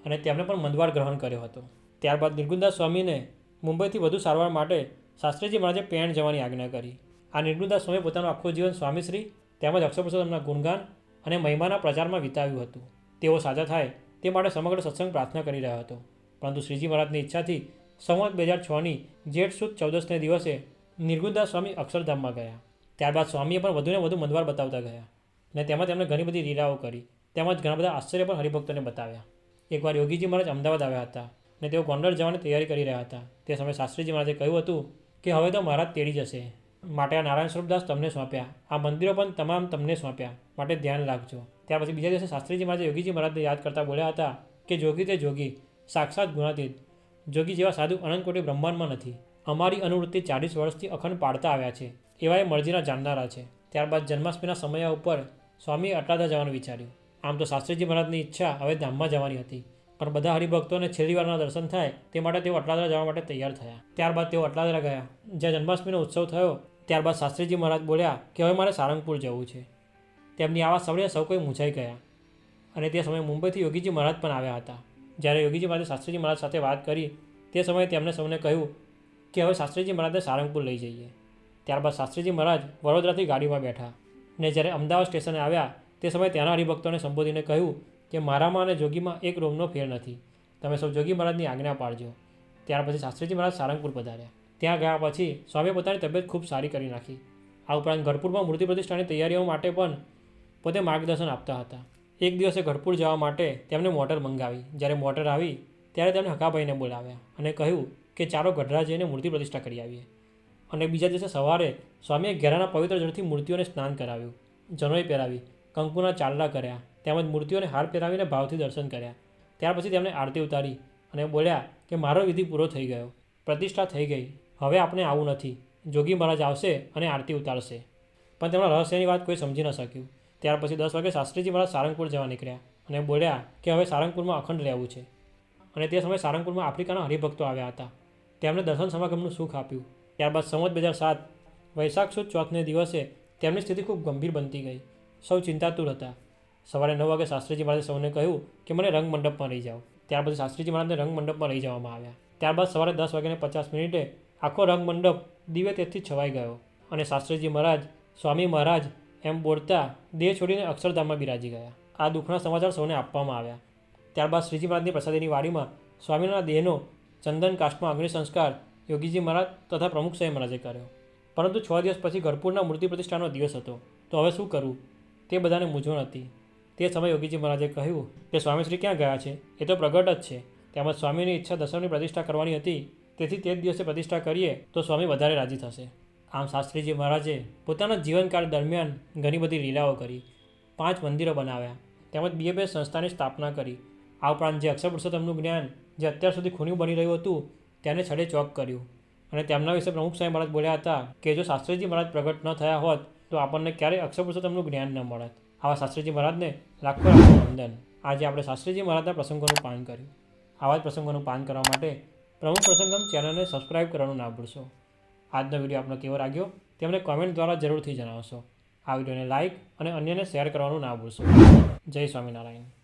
અને તેમણે પણ મંદવાડ ગ્રહણ કર્યો હતો. ત્યારબાદ નિર્ગુણદાસ સ્વામીને મુંબઈથી વધુ સારવાર માટે શાસ્ત્રીજી મહારાજે પેણ જવાની આજ્ઞા કરી. આ નિર્ગુણદાસ સ્વામી પોતાનું આખું જીવન સ્વામીશ્રી તેમજ અક્ષરપુરુષોત્તમના ગુણગાન અને મહિમાના પ્રચારમાં વિતાવ્યું હતું. તેઓ સાજા થાય તે માટે સમગ્ર સત્સંગ પ્રાર્થના કરી રહ્યો હતો. પરંતુ શ્રીજી મહારાજની ઈચ્છાથી સંવત 2006ની જેઠ સુદ 14ને દિવસે નિર્ગુણદાસ સ્વામી અક્ષરધામમાં ગયા. ત્યારબાદ સ્વામીએ પણ વધુને વધુ મંદવાર બતાવતા ગયા અને તેમાં તેમણે ઘણી બધી લીલાઓ કરી, તેમજ ઘણા બધા આશ્ચર્ય પણ હરિભક્તોને બતાવ્યા. એકવાર યોગીજી મહારાજ અમદાવાદ આવ્યા હતા અને તેઓ ગોંડલ જવાની તૈયારી કરી રહ્યા હતા. તે સમયે શાસ્ત્રીજી મહારાજે કહ્યું હતું કે હવે તો મહારાજ તેડી જશે, માટે આ નારાયણ સ્વરૂપદાસ તમને સોંપ્યા, આ મંદિરો પણ તમામ તમને સોંપ્યા, માટે ધ્યાન રાખજો. ત્યાર પછી બીજા દિવસે શાસ્ત્રીજી મહારાજે યોગીજી મહારાજને યાદ કરતા બોલ્યા હતા કે જોગી તે જોગી, સાક્ષાત ગુણાતીત, જોગી જેવા સાધુ અનંતકોટી બ્રહ્માંડમાં નથી. અમારી અનુવૃત્તિ 40 વર્ષથી અખંડ પાડતા આવ્યા છે, એવા એ મરજીના જાણનારા છે. ત્યારબાદ જન્માષ્ટમીના સમય ઉપર સ્વામીએ અટલાદા જવાનું વિચાર્યું. આમ તો શાસ્ત્રીજી મહારાજની ઈચ્છા હવે ધામમાં જવાની હતી, પણ બધા હરિભક્તોને છેલ્લી વારના દર્શન થાય તે માટે તેઓ અટલાદરા જવા માટે તૈયાર થયા. ત્યારબાદ તેઓ અટલાદરા ગયા, જ્યાં જન્માષ્ટમીનો ઉત્સવ થયો. ત્યારબાદ શાસ્ત્રીજી મહારાજ બોલ્યા કે હવે મારે સારંગપુર જવું છે. તેમની આવાજ સાંભળીને સૌ કોઈ મૂંઝાઈ ગયા અને તે સમયે મુંબઈથી યોગીજી મહારાજ પણ આવ્યા હતા. જ્યારે યોગીજી મહારાજે શાસ્ત્રીજી મહારાજ સાથે વાત કરી તે સમયે તેમણે સૌને કહ્યું કે હવે શાસ્ત્રીજી મહારાજને સારંગપુર લઈ જઈએ. ત્યારબાદ શાસ્ત્રીજી મહારાજ વડોદરાથી ગાડીમાં બેઠા ને જ્યારે અમદાવાદ સ્ટેશને આવ્યા તે સમયે ત્યાંના હરિભક્તોને સંબોધીને કહ્યું કે મારામાં અને જોગીમાં એક રોમનો ફેર નથી, તમે સૌ જોગી મહારાજની આજ્ઞા પાળજો. ત્યાર પછી શાસ્ત્રીજી મહારાજ સારંગપુર પધાર્યા. ત્યાં ગયા પછી સ્વામીએ પોતાની તબિયત ખૂબ સારી કરી નાખી. આ ઉપરાંત ગઢપુરમાં મૂર્તિ પ્રતિષ્ઠાની તૈયારીઓ માટે પણ પોતે માર્ગદર્શન આપતા હતા. એક દિવસે ગઢપુર જવા માટે તેમણે મોટર મંગાવી. જ્યારે મોટર આવી ત્યારે તેમણે હકાભાઈને બોલાવ્યા અને કહ્યું કે ચાલો ગઢડા જઈને મૂર્તિ પ્રતિષ્ઠા કરી આવીએ. અને બીજા દિવસે સવારે સ્વામીએ ઘેરાના પવિત્ર જળથી મૂર્તિઓને સ્નાન કરાવ્યું, જનોઈ પહેરાવી, કંકુના ચાંદલા કર્યા, તેમજ મૂર્તિઓને હાર પહેરાવીને ભાવથી દર્શન કર્યા. ત્યાર પછી તેમણે આરતી ઉતારી અને બોલ્યા કે મારો વિધિ પૂરો થઈ ગયો, પ્રતિષ્ઠા થઈ ગઈ, હવે આપણે આવું નથી, જોગી મહારાજ આવશે અને આરતી ઉતારશે. પણ તેમના રહસ્યની વાત કોઈ સમજી ન શક્યું. ત્યાર પછી 10 વાગે શાસ્ત્રીજી મહારાજ સારંગપુર જવા નીકળ્યા અને બોલ્યા કે હવે સારંગપુરમાં અખંડ રહેવું છે. અને તે સમયે સારંગપુરમાં આફ્રિકાના હરિભક્તો આવ્યા હતા. તેમણે દર્શન સમાગમનું સુખ આપ્યું. ત્યારબાદ સંવત 2007 વૈશાખ સુદ 4ને દિવસે તેમની સ્થિતિ ખૂબ ગંભીર બનતી ગઈ. સૌ ચિંતાતુર હતા. સવારે 9 વાગે શાસ્ત્રીજી મહારાજે સૌને કહ્યું કે મને રંગમંડપમાં લઈ જાઓ. ત્યાર પછી શાસ્ત્રીજી મહારાજને રંગમંડપમાં લઈ જવામાં આવ્યા. ત્યારબાદ સવારે 10:50 આખો રંગમંડપ દિવ્ય તેજથી છવાઈ ગયો અને શાસ્ત્રીજી મહારાજ, સ્વામી મહારાજ એમ બોલતા દેહ છોડીને અક્ષરધામમાં બિરાજી ગયા. આ દુઃખના સમાચાર સૌને આપવામાં આવ્યા. ત્યારબાદ શ્રીજી મહારાજની પ્રસાદીની વાડીમાં સ્વામીના દેહનો ચંદન કાષ્ટમાં અગ્નિ સંસ્કાર યોગીજી મહારાજ તથા પ્રમુખ સાહેબ મહારાજે કર્યો. પરંતુ 6 દિવસ પછી ગઢપુરના મૂર્તિ પ્રતિષ્ઠાનો દિવસ હતો, તો હવે શું કરવું તે બધાને મૂંઝવણ હતી. તે સમયે યોગીજી મહારાજે કહ્યું કે સ્વામીશ્રી ક્યાં ગયા છે, એ તો પ્રગટ જ છે. તેમજ સ્વામીની ઈચ્છા દસમની પ્રતિષ્ઠા કરવાની હતી, તેથી તે જ દિવસે પ્રતિષ્ઠા કરીએ તો સ્વામી વધારે રાજી થશે. આમ શાસ્ત્રીજી મહારાજે પોતાના જીવનકાળ દરમિયાન ઘણી બધી લીલાઓ કરી, 5 મંદિરો બનાવ્યા, તેમજ બે સંસ્થાની સ્થાપના કરી. આ ઉપરાંત જે અક્ષર પુરુષોત્તમનું જ્ઞાન જે અત્યાર સુધી ખૂણ્યું બની રહ્યું હતું તેને છડે ચોક કર્યું. અને તેમના વિશે પ્રમુખ સ્વામી મહારાજ બોલ્યા હતા કે જો શાસ્ત્રીજી મહારાજ પ્રગટ ન થયા હોત તો આપણને ક્યારેય અક્ષર પુરુષોત્તમનું જ્ઞાન ન મળત. આવા શાસ્ત્રીજી મહારાજને લાખો લાખો વંદન. આજે આપણે શાસ્ત્રીજી મહારાજના પ્રસંગોનું પાન કર્યું. આવા જ પ્રસંગોનું પાન કરવા માટે પ્રમુખ પ્રસંગમ ચેનલને સબસ્ક્રાઈબ કરવાનું ના ભૂલશો. આજનો વિડીયો આપનો કેવો લાગ્યો તેમને કોમેન્ટ દ્વારા જરૂરથી જણાવશો. આ વિડીયોને લાઇક અને અન્યને શેર કરવાનું ના ભૂલશો. જય સ્વામિનારાયણ.